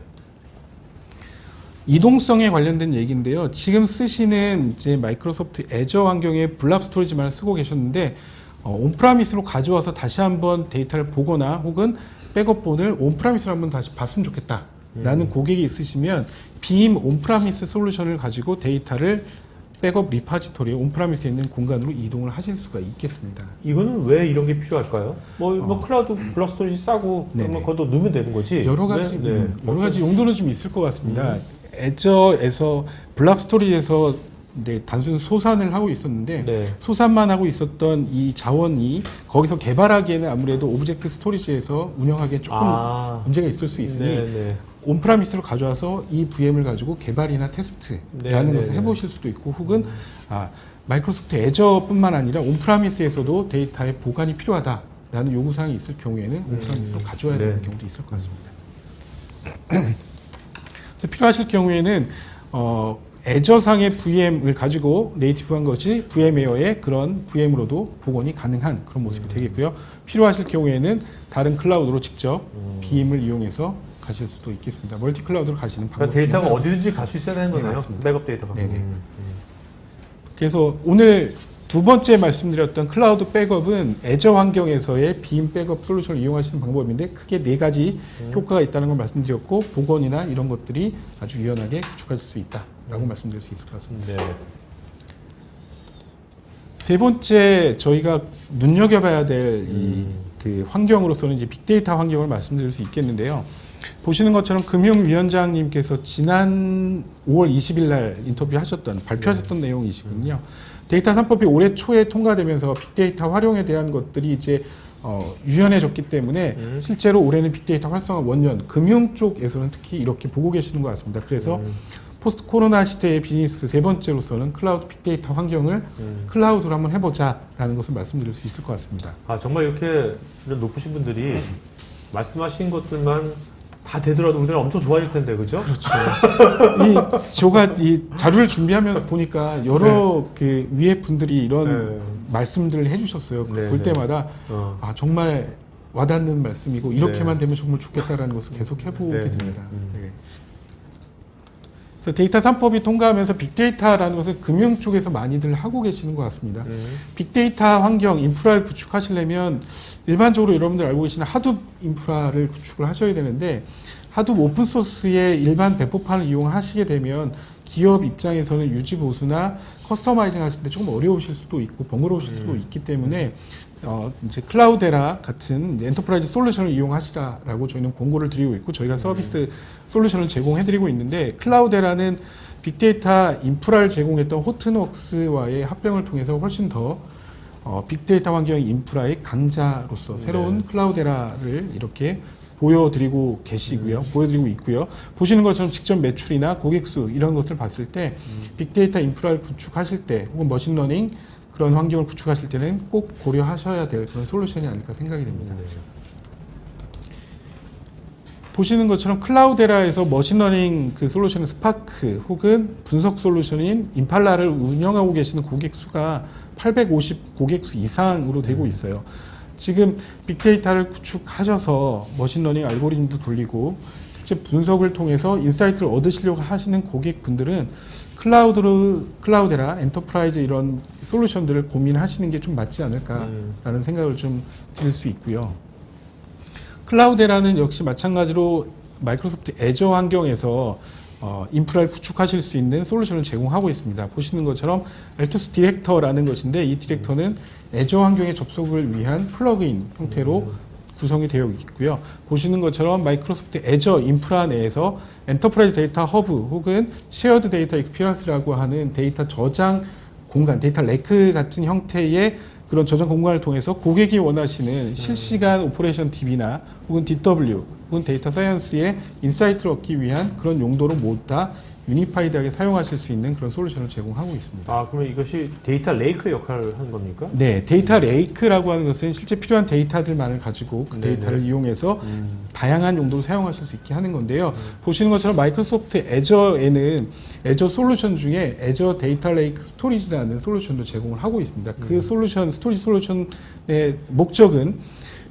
이동성에 관련된 얘기인데요. 지금 쓰시는 이제 마이크로소프트 애저 환경의 블랍 스토리지만을 쓰고 계셨는데 온프라미스로 가져와서 다시 한번 데이터를 보거나 혹은 백업본을 온프라미스로 한번 다시 봤으면 좋겠다라는 고객이 있으시면 빔 온프라미스 솔루션을 가지고 데이터를 백업 리파지토리 온프라미스에 있는 공간으로 이동을 하실 수가 있겠습니다. 이거는 왜 이런 게 필요할까요? 뭐 클라우드 블록 스토리지 싸고 그러면 그것도 넣으면 되는 거지. 여러 가지 여러 가지 용도는 좀 있을 것 같습니다. 애저에서 블록 스토리지에서 단순 소산을 하고 있었는데 소산만 하고 있었던 이 자원이 거기서 개발하기에는 아무래도 오브젝트 스토리지에서 운영하기에 조금 문제가 있을 수 있으니 온프라미스로 가져와서 이 VM을 가지고 개발이나 테스트라는 것을 해보실 수도 있고 혹은 마이크로소프트 애저뿐만 아니라 온프라미스에서도 데이터의 보관이 필요하다라는 요구사항이 있을 경우에는 온프라미스로 가져와야 되는 경우도 있을 것 같습니다. 필요하실 경우에는 애저상의 VM을 가지고 네이티브한 것이 VM웨어의 그런 VM으로도 복원이 가능한 그런 모습이 되겠고요. 필요하실 경우에는 다른 클라우드로 직접 빔을 이용해서 가실 수도 있겠습니다. 멀티 클라우드로 가시는 방법. 그러니까 데이터가 어디든지 갈 수 있어야 되는 거네요. 맞습니다. 백업 데이터가. 그래서 오늘 두 번째 말씀드렸던 클라우드 백업은 애저 환경에서의 빔 백업 솔루션을 이용하시는 방법인데 크게 네 가지 효과가 있다는 걸 말씀드렸고 복원이나 이런 것들이 아주 유연하게 구축하실 수 있다라고 말씀드릴 수 있을 것 같습니다. 세 번째 저희가 눈여겨봐야 될 그 환경으로서는 이제 빅데이터 환경을 말씀드릴 수 있겠는데요. 보시는 것처럼 금융위원장님께서 지난 5월 20일 날 인터뷰하셨던 발표하셨던 내용이시거든요. 데이터 3법이 올해 초에 통과되면서 빅데이터 활용에 대한 것들이 이제 유연해졌기 때문에 실제로 올해는 빅데이터 활성화 원년 금융 쪽에서는 특히 이렇게 보고 계시는 것 같습니다. 그래서 포스트 코로나 시대의 비즈니스 세 번째로서는 클라우드 빅데이터 환경을 클라우드로 한번 해보자라는 것을 말씀드릴 수 있을 것 같습니다. 정말 이렇게 이런 높으신 분들이 말씀하신 것들만 다 되더라도 우리는 엄청 좋아질 텐데, 그죠? 그렇죠. 이 자료를 준비하면서 보니까 여러 그 위에 분들이 이런 말씀들을 해주셨어요. 볼 때마다 정말 와닿는 말씀이고 이렇게만 되면 정말 좋겠다라는 것을 계속 해보게 됩니다. 그래서 데이터 3법이 통과하면서 빅데이터라는 것을 금융 쪽에서 많이들 하고 계시는 것 같습니다. 빅데이터 환경, 인프라를 구축하시려면 일반적으로 여러분들 알고 계시는 하둡 인프라를 구축을 하셔야 되는데 하둡 오픈소스의 일반 배포판을 이용하시게 되면 기업 입장에서는 유지 보수나 커스터마이징 하실 때 조금 어려우실 수도 있고 번거로우실 수도 있기 때문에 이제 클라우데라 같은 이제 엔터프라이즈 솔루션을 이용하시라라고 저희는 권고를 드리고 있고 저희가 서비스 솔루션을 제공해드리고 있는데 클라우데라는 빅데이터 인프라를 제공했던 호트웍스와의 합병을 통해서 훨씬 더 빅데이터 환경 인프라의 강자로서 새로운 클라우데라를 이렇게 보여드리고 계시고요. 보여드리고 있고요. 보시는 것처럼 직접 매출이나 고객 수 이런 것을 봤을 때 빅데이터 인프라를 구축하실 때 혹은 머신러닝 그런 환경을 구축하실 때는 꼭 고려하셔야 될 그런 솔루션이 아닐까 생각이 됩니다. 보시는 것처럼 클라우데라에서 머신러닝 그 솔루션은 스파크 혹은 분석 솔루션인 임팔라를 운영하고 계시는 고객 수가 850 고객 수 이상으로 되고 있어요. 지금 빅데이터를 구축하셔서 머신러닝 알고리즘도 돌리고 실제 분석을 통해서 인사이트를 얻으시려고 하시는 고객분들은 클라우데라, 엔터프라이즈 이런 솔루션들을 고민하시는 게 좀 맞지 않을까라는 생각을 좀 드릴 수 있고요. 클라우데라는 역시 마찬가지로 마이크로소프트 애저 환경에서 인프라를 구축하실 수 있는 솔루션을 제공하고 있습니다. 보시는 것처럼 알투스 디렉터라는 것인데 이 디렉터는 애저 환경에 접속을 위한 플러그인 형태로 구성이 되어 있고요. 보시는 것처럼 마이크로소프트 애저 인프라 내에서 엔터프라이즈 데이터 허브 혹은 쉐어드 데이터 익스피리언스라고 하는 데이터 저장 공간, 데이터 레크 같은 형태의 그런 저장 공간을 통해서 고객이 원하시는 실시간 오퍼레이션 DB나 혹은 DW 혹은 데이터 사이언스의 인사이트를 얻기 위한 그런 용도로 모두 다 유니파이드하게 사용하실 수 있는 그런 솔루션을 제공하고 있습니다. 아, 그러면 이것이 데이터 레이크 역할을 하는 겁니까? 네, 데이터 레이크라고 하는 것은 실제 필요한 데이터들만을 가지고 그 데이터를 이용해서 다양한 용도로 사용하실 수 있게 하는 건데요. 보시는 것처럼 마이크로소프트 애저에는 애저 솔루션 중에 애저 데이터 레이크 스토리지라는 솔루션도 제공을 하고 있습니다. 그 솔루션, 스토리지 솔루션의 목적은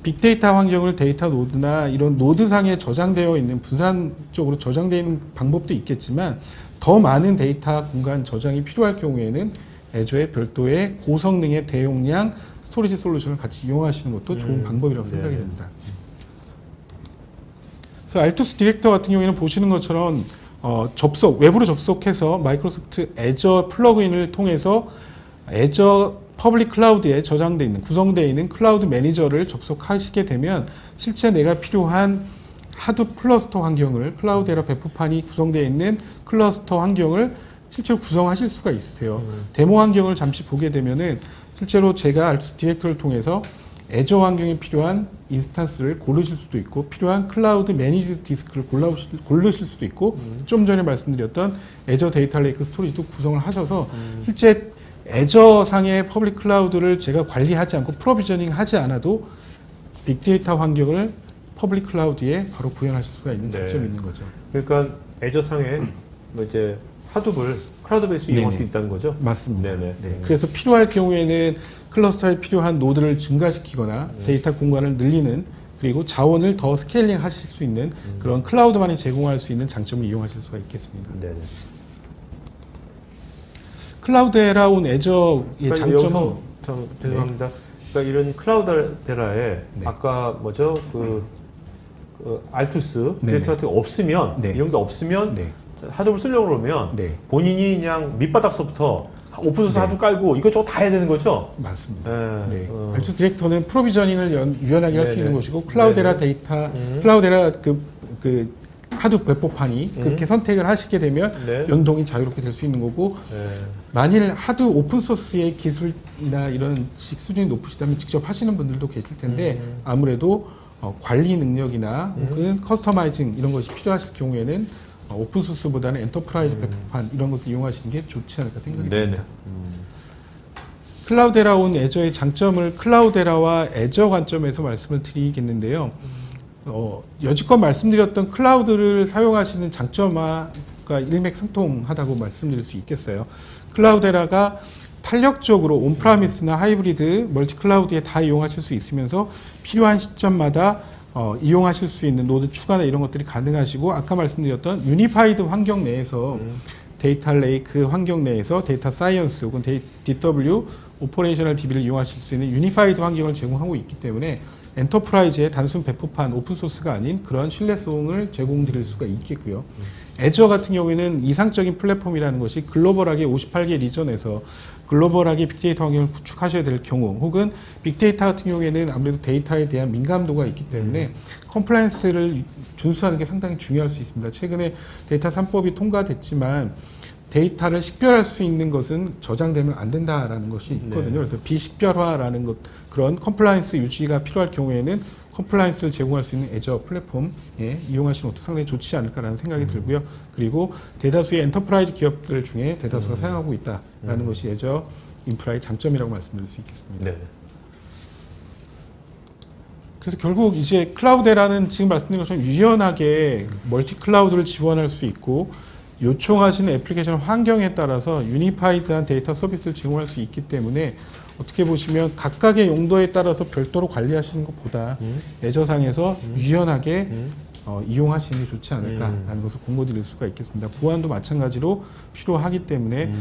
빅데이터 환경을 데이터 노드나 이런 노드상에 저장되어 있는 분산적으로 저장되어 있는 방법도 있겠지만 더 많은 데이터 공간 저장이 필요할 경우에는 애저의 별도의 고성능의 대용량 스토리지 솔루션을 같이 이용하시는 것도 좋은 방법이라고 생각이 됩니다. 그래서 알투스 디렉터 같은 경우에는 보시는 것처럼 외부로 접속해서 마이크로소프트 애저 플러그인을 통해서 애저 퍼블릭 클라우드에 저장되어 있는, 구성되어 있는 클라우드 매니저를 접속하시게 되면 실제 내가 필요한 하드 클러스터 환경을, 클라우드에라 배포판이 구성되어 있는 클러스터 환경을 실제로 구성하실 수가 있으세요. 데모 환경을 잠시 보게 되면은 실제로 제가 알투스 디렉터를 통해서 애저 환경에 필요한 인스턴스를 고르실 수도 있고 필요한 클라우드 매니지 디스크를 고르실 수도 있고 좀 전에 말씀드렸던 애저 데이터 레이크 스토리지도 구성을 하셔서 실제 애저 상의 퍼블릭 클라우드를 제가 관리하지 않고 프로비저닝 하지 않아도 빅데이터 환경을 퍼블릭 클라우드에 바로 구현하실 수가 있는 장점이 있는 거죠. 그러니까 애저 상에 뭐 이제 하둡을 클라우드 베이스 이용할 수 있다는 거죠? 맞습니다. 네네. 네. 그래서 필요할 경우에는 클러스터에 필요한 노드를 증가시키거나 데이터 공간을 늘리는 그리고 자원을 더 스케일링 하실 수 있는 그런 클라우드만이 제공할 수 있는 장점을 이용하실 수가 있겠습니다. 네네. 클라우드에라 온 애저의 그러니까 장점은 죄송합니다. 그러니까 이런 클라우드에라에 아까 뭐죠 그 알투스 디렉터 같은 게 없으면 이런 게 없으면 하드를 쓰려고 그러면 본인이 그냥 밑바닥서부터 오픈소스 하드 깔고 이것저것 다 해야 되는 거죠? 맞습니다. 알투스 디렉터는 프로비저닝을 유연하게 할 수 있는 것이고 클라우드에라 데이터, 클라우드에라 그 하드 배포판이 그렇게 선택을 하시게 되면 연동이 자유롭게 될 수 있는 거고 만일 하드 오픈소스의 기술이나 이런 수준이 높으시다면 직접 하시는 분들도 계실 텐데 아무래도 관리 능력이나 혹은 커스터마이징 이런 것이 필요하실 경우에는 오픈소스보다는 엔터프라이즈 배포판 이런 것을 이용하시는 게 좋지 않을까 생각이 듭니다. 클라우데라 온 애저의 장점을 클라우데라와 애저 관점에서 말씀을 드리겠는데요. 여지껏 말씀드렸던 클라우드를 사용하시는 장점과 일맥상통하다고 말씀드릴 수 있겠어요. 클라우데라가 탄력적으로 온프라미스나 하이브리드, 멀티클라우드에 다 이용하실 수 있으면서 필요한 시점마다 이용하실 수 있는 노드 추가나 이런 것들이 가능하시고 아까 말씀드렸던 유니파이드 환경 내에서 데이터 레이크 환경 내에서 데이터 사이언스 혹은 DW, 오퍼레이셔널 DB를 이용하실 수 있는 유니파이드 환경을 제공하고 있기 때문에 엔터프라이즈의 단순 배포판 오픈소스가 아닌 그런 신뢰성을 제공드릴 수가 있겠고요. 애저 같은 경우에는 이상적인 플랫폼이라는 것이 글로벌하게 58개 리전에서 글로벌하게 빅데이터 환경을 구축하셔야 될 경우 혹은 빅데이터 같은 경우에는 아무래도 데이터에 대한 민감도가 있기 때문에 컴플라이언스를 준수하는 게 상당히 중요할 수 있습니다. 최근에 데이터 3법이 통과됐지만 데이터를 식별할 수 있는 것은 저장되면 안 된다라는 것이 있거든요. 그래서 비식별화라는 것, 그런 컴플라이언스 유지가 필요할 경우에는 컴플라이언스를 제공할 수 있는 애저 플랫폼에 이용하시는 것도 상당히 좋지 않을까라는 생각이 들고요. 그리고 대다수의 엔터프라이즈 기업들 중에 대다수가 사용하고 있다라는 것이 애저 인프라의 장점이라고 말씀드릴 수 있겠습니다. 그래서 결국 이제 클라우데라는 지금 말씀드린 것처럼 유연하게 멀티 클라우드를 지원할 수 있고 요청하시는 애플리케이션 환경에 따라서 유니파이드한 데이터 서비스를 제공할 수 있기 때문에 어떻게 보시면 각각의 용도에 따라서 별도로 관리하시는 것보다 애저상에서 유연하게 이용하시는 게 좋지 않을까라는 것을 공고드릴 수가 있겠습니다. 보안도 마찬가지로 필요하기 때문에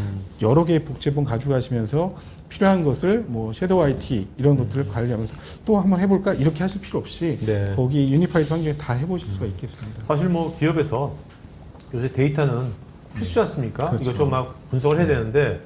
여러 개의 복제본 가져가시면서 필요한 것을 뭐 섀도우 IT 이런 것들을 관리하면서 또 한번 해볼까 이렇게 하실 필요 없이 네. 거기 유니파이드 환경에 다 해보실 수가 있겠습니다. 사실 뭐 기업에서 요새 데이터는 필수지 않습니까? 그렇죠. 이것저것 막 분석을 해야 되는데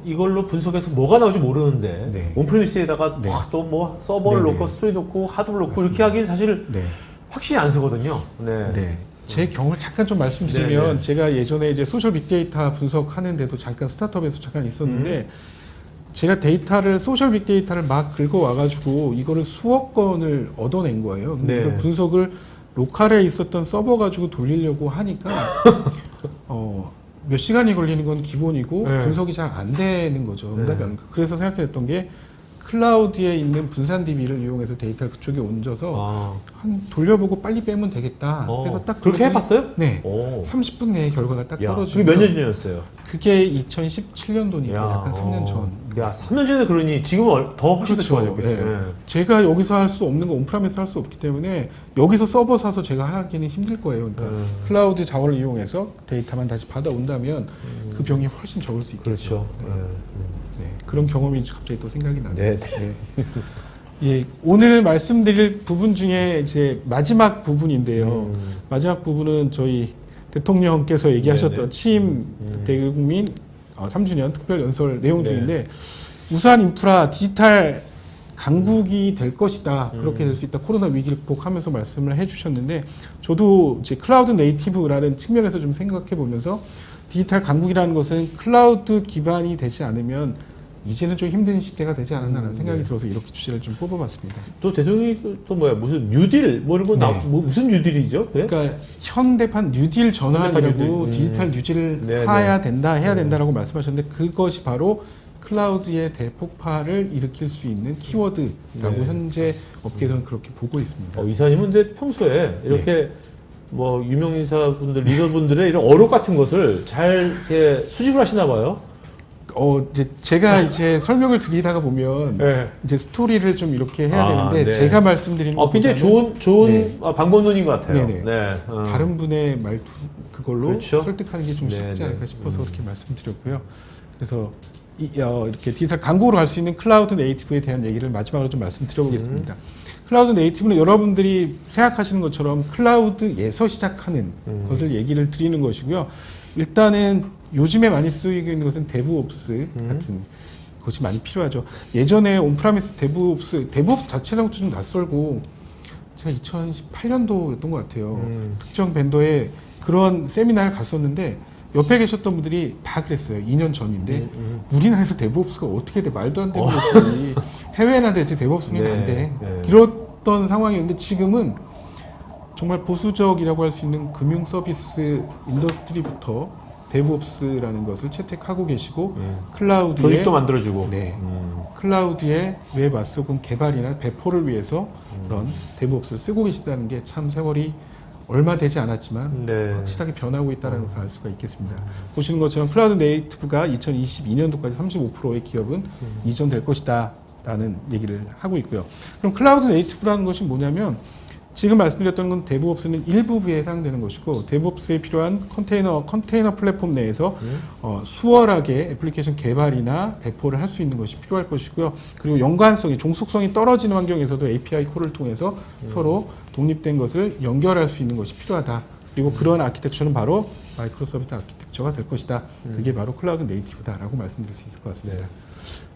이걸로 분석해서 뭐가 나올지 모르는데 네. 온프리미스에다가 네. 또 뭐 서버를 네네. 놓고 스토리 놓고 하드를 놓고 맞습니다. 이렇게 하기는 사실 네. 확실히 안 쓰거든요. 네. 네. 제 경험을 잠깐 좀 말씀드리면 네네. 제가 예전에 이제 소셜 빅데이터 분석하는데도 잠깐 스타트업에서 잠깐 있었는데 제가 소셜 빅데이터를 막 긁어와가지고 이거를 수억 건을 얻어낸 거예요. 근데 네. 이걸 분석을 로컬에 있었던 서버 가지고 돌리려고 하니까 몇 시간이 걸리는 건 기본이고 네. 분석이 잘 안 되는 거죠. 네. 응답이 안 오니까. 그래서 생각했던 게 클라우드에 있는 분산 DB를 이용해서 데이터를 그쪽에 옮겨서 한 돌려보고 빨리 빼면 되겠다. 그래서 딱 그렇게 해봤어요? 네. 오. 30분 내에 결과가 딱 야, 떨어지고. 그게 몇 년 전이었어요? 그게 2017년도니까 약간 3년 전. 야, 3년 전에 그러니 지금은 더 훨씬 더 좋아졌겠죠. 예. 네. 제가 여기서 할 수 없는 거 온프라미스 할 수 없기 때문에 여기서 서버 사서 제가 하기는 힘들 거예요. 그러니까 클라우드 자원을 이용해서 데이터만 다시 받아온다면 그 병이 훨씬 적을 수 있겠죠. 그렇죠. 네. 네. 그런 경험이 갑자기 또 생각이 나네요. 네. 네. 예, 오늘 말씀드릴 부분 중에 이제 마지막 부분인데요. 마지막 부분은 저희 대통령께서 얘기하셨던 네네. 취임 대국민 3주년 특별 연설 내용 네. 중인데 우수한 인프라 디지털 강국이 될 것이다. 그렇게 될 수 있다. 코로나 위기를 극복하면서 말씀을 해주셨는데 저도 이제 클라우드 네이티브라는 측면에서 좀 생각해 보면서 디지털 강국이라는 것은 클라우드 기반이 되지 않으면 이제는 좀 힘든 시대가 되지 않았나라는 생각이 네. 들어서 이렇게 주제를 좀 뽑아봤습니다. 또 대통령이 또 뭐야 무슨 뉴딜 뭐 이런 거 네. 무슨 뉴딜이죠? 네? 그러니까 현대판 뉴딜 전환이라고 현대판 뉴딜. 디지털 뉴딜을 네, 해야 네. 된다, 해야 된다라고 말씀하셨는데 그것이 바로 클라우드의 대폭발을 일으킬 수 있는 키워드라고 네. 현재 업계에서는 그렇게 보고 있습니다. 이사님은 근데 평소에 이렇게 뭐 유명 인사분들, 리더분들의 이런 어록 같은 것을 잘 이렇게 수집을 하시나 봐요. 이제 제가 이제 설명을 드리다가 보면 네. 이제 스토리를 좀 이렇게 해야 아, 되는데 네. 제가 말씀드리는 굉장히 것보다는 좋은 네. 방법론인 것 같아요. 네네. 네. 다른 분의 말투 그걸로 그렇죠. 설득하는 게 좀 쉽지 네네. 않을까 싶어서 그렇게 말씀드렸고요. 그래서 이렇게 디지털 광고로 갈 수 있는 클라우드 네이티브에 대한 얘기를 마지막으로 좀 말씀드려보겠습니다. 클라우드 네이티브는 여러분들이 생각하시는 것처럼 클라우드에서 시작하는 것을 얘기를 드리는 것이고요. 일단은 요즘에 많이 쓰이고 있는 것은 데브옵스 같은 것이 많이 필요하죠. 예전에 온프라미스 데브옵스 자체라고 좀 낯설고 제가 2018년도였던 것 같아요. 특정 벤더에 그런 세미나를 갔었는데 옆에 계셨던 분들이 다 그랬어요. 2년 전인데 우리나라에서 데브옵스가 어떻게 돼? 말도 안 되는 거지. 해외나 되지 데브옵스는 안 돼. 네. 이랬던 상황이었는데 지금은 정말 보수적이라고 할 수 있는 금융 서비스 인더스트리부터 데브옵스라는 것을 채택하고 계시고 클라우드에 조직도 만들어주고. 네. 클라우드에 웹 왓석은 개발이나 배포를 위해서 그런 데브옵스를 쓰고 계시다는 게 참 세월이 얼마 되지 않았지만 네. 확실하게 변하고 있다는 것을 알 수가 있겠습니다. 보시는 것처럼 클라우드 네이티브가 2022년도까지 35%의 기업은 이전될 것이다 라는 얘기를 하고 있고요. 그럼 클라우드 네이티브라는 것이 뭐냐면 지금 말씀드렸던 건 데브옵스는 일부에 해당되는 것이고 데브옵스에 필요한 컨테이너 플랫폼 내에서 수월하게 애플리케이션 개발이나 배포를 할 수 있는 것이 필요할 것이고요. 그리고 연관성이 종속성이 떨어지는 환경에서도 API 콜을 통해서 서로 독립된 것을 연결할 수 있는 것이 필요하다. 그리고 그런 아키텍처는 바로 마이크로서비스 아키텍처가 될 것이다. 그게 바로 클라우드 네이티브다라고 말씀드릴 수 있을 것 같습니다.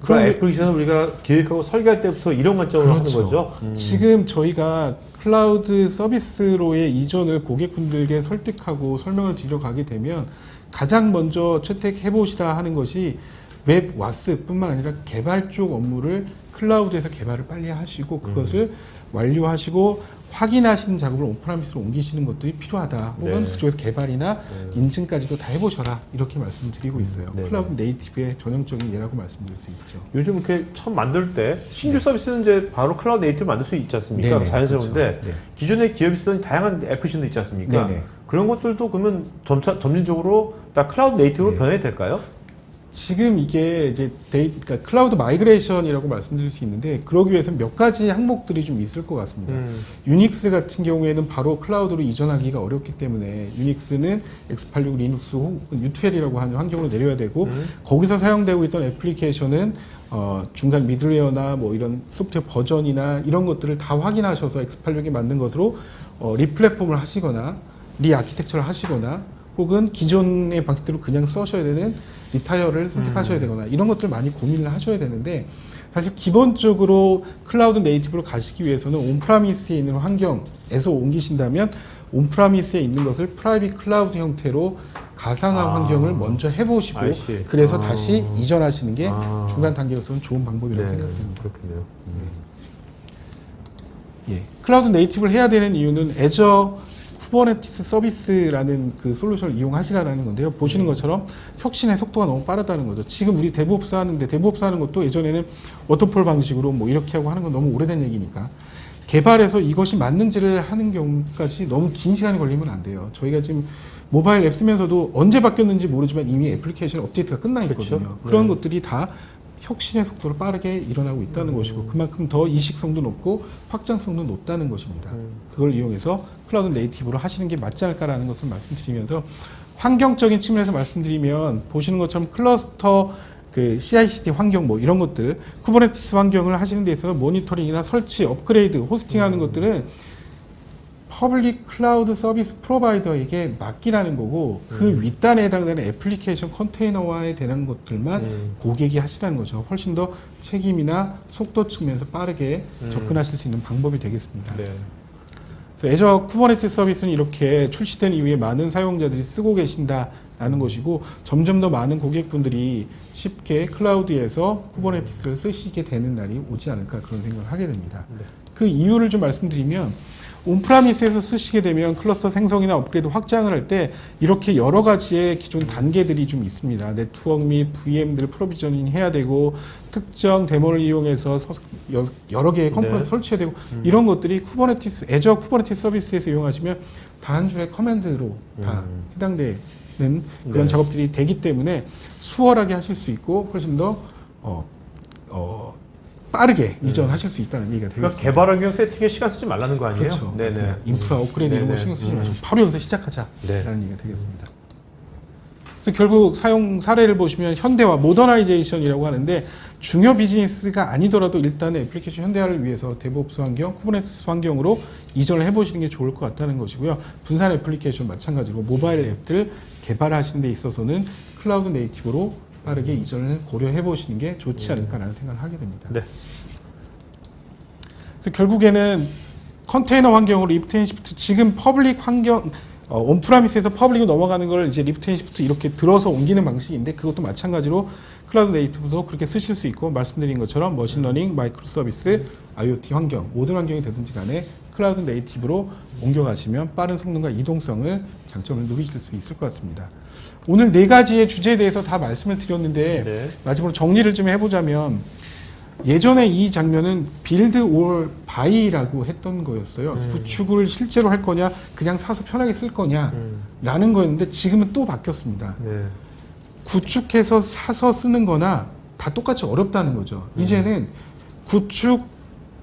그럼 애플리케이션을 우리가 기획하고 설계할 때부터 이런 관점으로 하는 거죠? 지금 저희가 클라우드 서비스로의 이전을 고객분들께 설득하고 설명을 드려가게 되면 가장 먼저 채택해 보시라 하는 것이 웹 와스뿐만 아니라 개발 쪽 업무를 클라우드에서 개발을 빨리 하시고 그것을 완료하시고 확인하시는 작업을 온프라미스로 옮기시는 것들이 필요하다. 혹은 네. 그쪽에서 개발이나 인증까지도 다 해보셔라. 이렇게 말씀드리고 있어요. 네. 클라우드 네이티브의 전형적인 예라고 말씀드릴 수 있죠. 요즘 이렇게 처음 만들 때 신규 서비스는 이제 바로 클라우드 네이티브 만들 수 있지 않습니까? 네네, 자연스러운데 그렇죠. 네. 기존의 기업이 쓰던 다양한 애플리케이션도 있지 않습니까? 네네. 그런 것들도 그러면 점진적으로 다 클라우드 네이티브로 네. 변해야 될까요? 지금 이게 이제 그러니까 클라우드 마이그레이션이라고 말씀드릴 수 있는데 그러기 위해서는 몇 가지 항목들이 좀 있을 것 같습니다. 유닉스 같은 경우에는 바로 클라우드로 이전하기가 어렵기 때문에 유닉스는 x86 리눅스 혹은 U2L이라고 하는 환경으로 내려야 되고 거기서 사용되고 있던 애플리케이션은 중간 미들웨어나 뭐 이런 소프트웨어 버전이나 이런 것들을 다 확인하셔서 x86에 맞는 것으로 리플랫폼을 하시거나 리아키텍처를 하시거나 혹은 기존의 방식대로 그냥 써셔야 되는 리타이어를 선택하셔야 되거나 이런 것들 많이 고민을 하셔야 되는데 사실 기본적으로 클라우드 네이티브로 가시기 위해서는 온프라미스에 있는 환경에서 옮기신다면 온프라미스에 있는 것을 프라이빗 클라우드 형태로 가상화 환경을 먼저 해보시고 그래서 다시 이전하시는 게 중간 단계로서는 좋은 방법이라고 생각됩니다. 그렇군요. 예, 클라우드 네이티브를 해야 되는 이유는 애저 쿠버네티스 서비스라는 그 솔루션을 이용하시라는 건데요. 보시는 것처럼 혁신의 속도가 너무 빠르다는 거죠. 지금 우리 데브옵스 하는데 데브옵스 하는 것도 예전에는 워터폴 방식으로 뭐 이렇게 하고 하는 건 너무 오래된 얘기니까 개발해서 이것이 맞는지를 하는 경우까지 너무 긴 시간이 걸리면 안 돼요. 저희가 지금 모바일 앱 쓰면서도 언제 바뀌었는지 모르지만 이미 애플리케이션 업데이트가 끝나 있거든요. 그렇죠? 그런 것들이 다 혁신의 속도를 빠르게 일어나고 있다는 것이고 그만큼 더 이식성도 높고 확장성도 높다는 것입니다. 그걸 이용해서 클라우드 네이티브로 하시는 게 맞지 않을까라는 것을 말씀드리면서 환경적인 측면에서 말씀드리면 보시는 것처럼 클러스터 그 CI/CD 환경 뭐 이런 것들 쿠버네티스 환경을 하시는 데 있어서 모니터링이나 설치, 업그레이드, 호스팅하는 것들은 퍼블릭 클라우드 서비스 프로바이더에게 맡기라는 거고 그 윗단에 해당되는 애플리케이션 컨테이너화에 대한 것들만 고객이 하시라는 거죠. 훨씬 더 책임이나 속도 측면에서 빠르게 접근하실 수 있는 방법이 되겠습니다. 네. 그래서 애저 쿠버네티스 서비스는 이렇게 출시된 이후에 많은 사용자들이 쓰고 계신다라는 것이고 점점 더 많은 고객분들이 쉽게 클라우드에서 쿠버네티스를 쓰시게 되는 날이 오지 않을까 그런 생각을 하게 됩니다. 네. 그 이유를 좀 말씀드리면 온프라미스에서 쓰시게 되면 클러스터 생성이나 업그레이드 확장을 할 때 이렇게 여러 가지의 기존 단계들이 좀 있습니다. 네트워크 및 VM들 프로비저닝 해야 되고 특정 데모를 이용해서 여러 개의 컴포넌트 설치해야 되고 이런 것들이 쿠버네티스, 애저 쿠버네티스 서비스에서 이용하시면 단 줄의 커맨드로 다 해당되는 그런 작업들이 되기 때문에 수월하게 하실 수 있고 훨씬 더 빠르게 이전하실 수 있다는 얘기가 되겠습니다. 그러니까 개발 환경 세팅에 시간 쓰지 말라는 거 아니에요? 그렇죠. 네네. 인프라 업그레이드 이런 거 신경 쓰지 마시고 바로 여기서 시작하자라는 얘기가 되겠습니다. 그래서 결국 사용 사례를 보시면 현대화, 모더나이제이션이라고 하는데 중요 비즈니스가 아니더라도 일단은 애플리케이션 현대화를 위해서 데브옵스 환경, 쿠버네티스 환경으로 이전을 해보시는 게 좋을 것 같다는 것이고요. 분산 애플리케이션 마찬가지로 모바일 앱들 개발하시는 데 있어서는 클라우드 네이티브로 빠르게 이전을 고려해 보시는 게 좋지 않을까라는 생각을 하게 됩니다. 네. 그래서 결국에는 컨테이너 환경으로 리프트 앤 시프트 지금 퍼블릭 환경 온프라미스에서 퍼블릭으로 넘어가는 걸 이제 리프트 앤 시프트 이렇게 들어서 옮기는 방식인데 그것도 마찬가지로 클라우드 네이티브도 그렇게 쓰실 수 있고 말씀드린 것처럼 머신러닝, 마이크로 서비스, IoT 환경 모든 환경이 되든지 간에 클라우드 네이티브로 옮겨가시면 빠른 성능과 이동성을 장점을 누리실 수 있을 것 같습니다. 오늘 4가지의 주제에 대해서 다 말씀을 드렸는데 마지막으로 정리를 좀 해보자면 예전에 이 장면은 빌드 올 바이라고 했던 거였어요. 구축을 실제로 할 거냐 그냥 사서 편하게 쓸 거냐 라는 거였는데 지금은 또 바뀌었습니다. 구축해서 사서 쓰는 거나 다 똑같이 어렵다는 거죠. 이제는 구축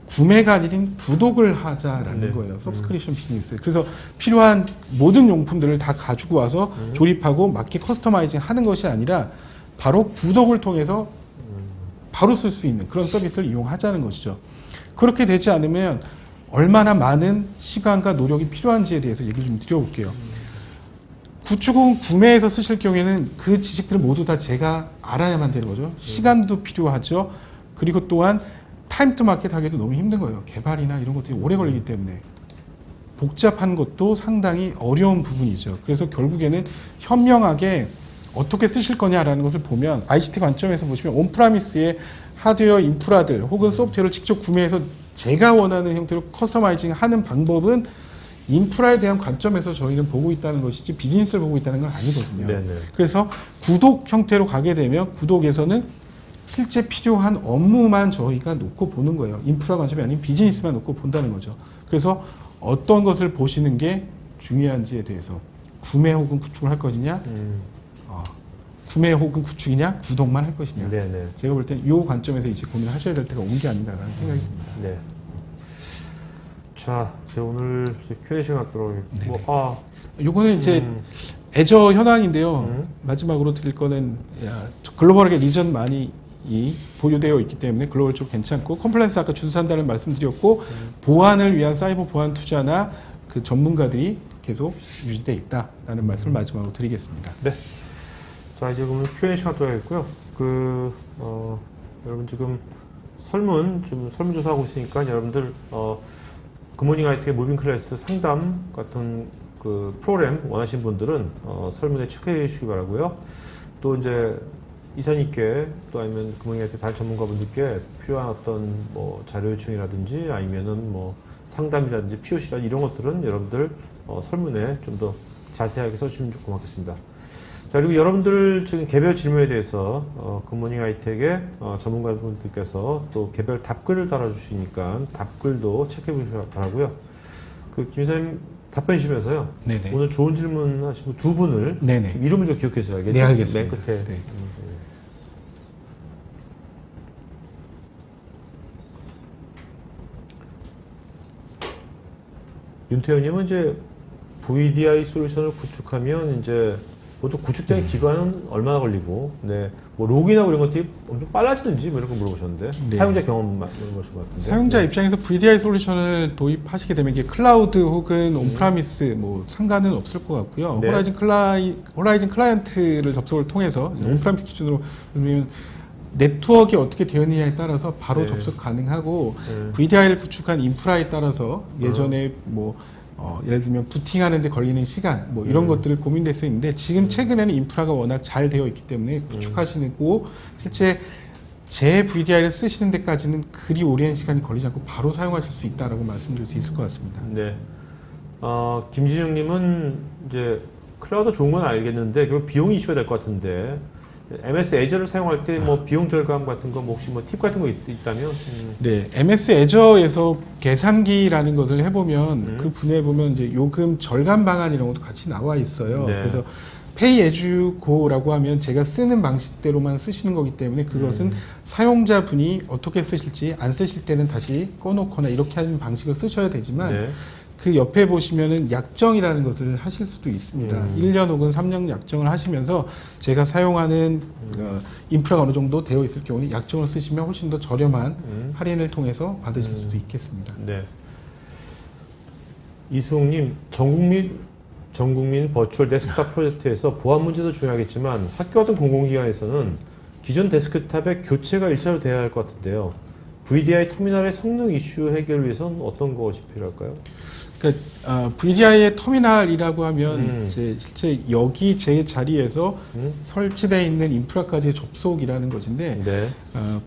구매가 아닌 구독을 하자라는 거예요. 서브스크립션 비즈니스. 그래서 필요한 모든 용품들을 다 가지고 와서 조립하고 맞게 커스터마이징 하는 것이 아니라 바로 구독을 통해서 바로 쓸 수 있는 그런 서비스를 이용하자는 것이죠. 그렇게 되지 않으면 얼마나 많은 시간과 노력이 필요한지에 대해서 얘기를 좀 드려볼게요. 구축은 구매해서 쓰실 경우에는 그 지식들을 모두 다 제가 알아야만 되는 거죠. 시간도 필요하죠. 그리고 또한 타임 투 마켓 하기도 너무 힘든 거예요. 개발이나 이런 것들이 오래 걸리기 때문에 복잡한 것도 상당히 어려운 부분이죠. 그래서 결국에는 현명하게 어떻게 쓰실 거냐라는 것을 보면 ICT 관점에서 보시면 온프라미스의 하드웨어 인프라들 혹은 소프트웨어를 직접 구매해서 제가 원하는 형태로 커스터마이징 하는 방법은 인프라에 대한 관점에서 저희는 보고 있다는 것이지 비즈니스를 보고 있다는 건 아니거든요. 그래서 구독 형태로 가게 되면 구독에서는 실제 필요한 업무만 저희가 놓고 보는 거예요. 인프라 관점이 아닌 비즈니스만 놓고 본다는 거죠. 그래서 어떤 것을 보시는 게 중요한지에 대해서 구매 혹은 구축을 할 것이냐 구매 혹은 구축이냐, 구독만 할 것이냐. 네네. 제가 볼 땐 이 관점에서 이제 고민을 하셔야 될 때가 온 게 아닌가라는 생각이 듭니다. 네. 자, 이제 오늘 Q&A 시간 갖도록 하겠고, 요거는 이제 애저 현황인데요. 마지막으로 드릴 거는 글로벌하게 리전 많이 보유되어 있기 때문에 글로벌 쪽 괜찮고, 컴플라이언스 아까 준수한다는 말씀드렸고, 보안을 위한 사이버 보안 투자나 그 전문가들이 계속 유지되어 있다라는 말씀을 마지막으로 드리겠습니다. 네. 자, 이제 그러면 Q&A 시간 갖도록 하겠고요. 여러분 지금 설문조사하고 있으니까 여러분들, 굿모닝 IT의 무빙 클래스 상담 같은 그 프로그램 원하시는 분들은 설문에 체크해 주시기 바라고요. 또 이제 이사님께 또 아니면 굿모닝 IT 다른 전문가분들께 필요한 어떤 뭐 자료 요청이라든지 아니면은 뭐 상담이라든지 POC라든지 이런 것들은 여러분들 설문에 좀 더 자세하게 써주시면 고맙겠습니다. 자, 그리고 여러분들 지금 개별 질문에 대해서 굿모닝 아이텍의 전문가분들께서 또 개별 답글을 달아주시니까 답글도 체크해 보시기 바라고요. 그 김사님 답변 주시면서요. 네네. 오늘 좋은 질문 하신 분 두 분을 네네. 이름을 좀 기억해 주셔야겠죠. 네, 알겠습니다. 맨 끝에. 네. 윤태현님은 이제 VDI 솔루션을 구축하면 이제 보통 구축되는 기간은 얼마나 걸리고, 네, 뭐 로그인하고 이런 것들이 엄청 빨라지는지 뭐 이런 거 물어보셨는데, 네. 사용자 경험만 이런 것인 것 같은데. 사용자 네. 입장에서 VDI 솔루션을 도입하시게 되면 이게 클라우드 혹은 온프라미스 뭐 상관은 없을 것 같고요. 네. 호라이즌 클라이언트를 접속을 통해서 온프라미스 기준으로 그러면 네트워크가 어떻게 되어 있느냐에 따라서 바로 네. 접속 가능하고 네. VDI를 구축한 인프라에 따라서 예전에 뭐 예를 들면 부팅하는데 걸리는 시간 뭐 이런 것들을 고민될 수 있는데 지금 최근에는 인프라가 워낙 잘 되어 있기 때문에 구축하시고 실제 제 VDI를 쓰시는 데까지는 그리 오랜 시간이 걸리지 않고 바로 사용하실 수 있다라고 말씀드릴 수 있을 것 같습니다. 네. 김진영님은 이제 클라우드 좋은 건 알겠는데 그 비용이 이슈가 될 것 같은데 MS 애저를 사용할 때 뭐 비용 절감 같은 거 뭐 혹시 뭐 팁 같은 거 있다면? 네, MS 애저에서 계산기라는 것을 해보면 그 분야에 보면 이제 요금 절감 방안 이런 것도 같이 나와 있어요. 네. 그래서 Pay as you go라고 하면 제가 쓰는 방식대로만 쓰시는 거기 때문에 그것은 사용자분이 어떻게 쓰실지 안 쓰실 때는 다시 꺼놓거나 이렇게 하는 방식을 쓰셔야 되지만 네. 그 옆에 보시면은 약정이라는 것을 하실 수도 있습니다. 1년 혹은 3년 약정을 하시면서 제가 사용하는 인프라가 어느 정도 되어 있을 경우는 약정을 쓰시면 훨씬 더 저렴한 할인을 통해서 받으실 수도 있겠습니다. 네. 이수홍님, 전국민 버추얼 데스크탑 프로젝트에서 보안 문제도 중요하겠지만 학교 같은 공공기관에서는 기존 데스크탑의 교체가 일차로 돼야 할 것 같은데요. VDI 터미널의 성능 이슈 해결을 위해서는 어떤 것이 필요할까요? 그러니까 VDI의 터미널이라고 하면 이제 실제 여기 제 자리에서 설치되어 있는 인프라까지의 접속이라는 것인데 네.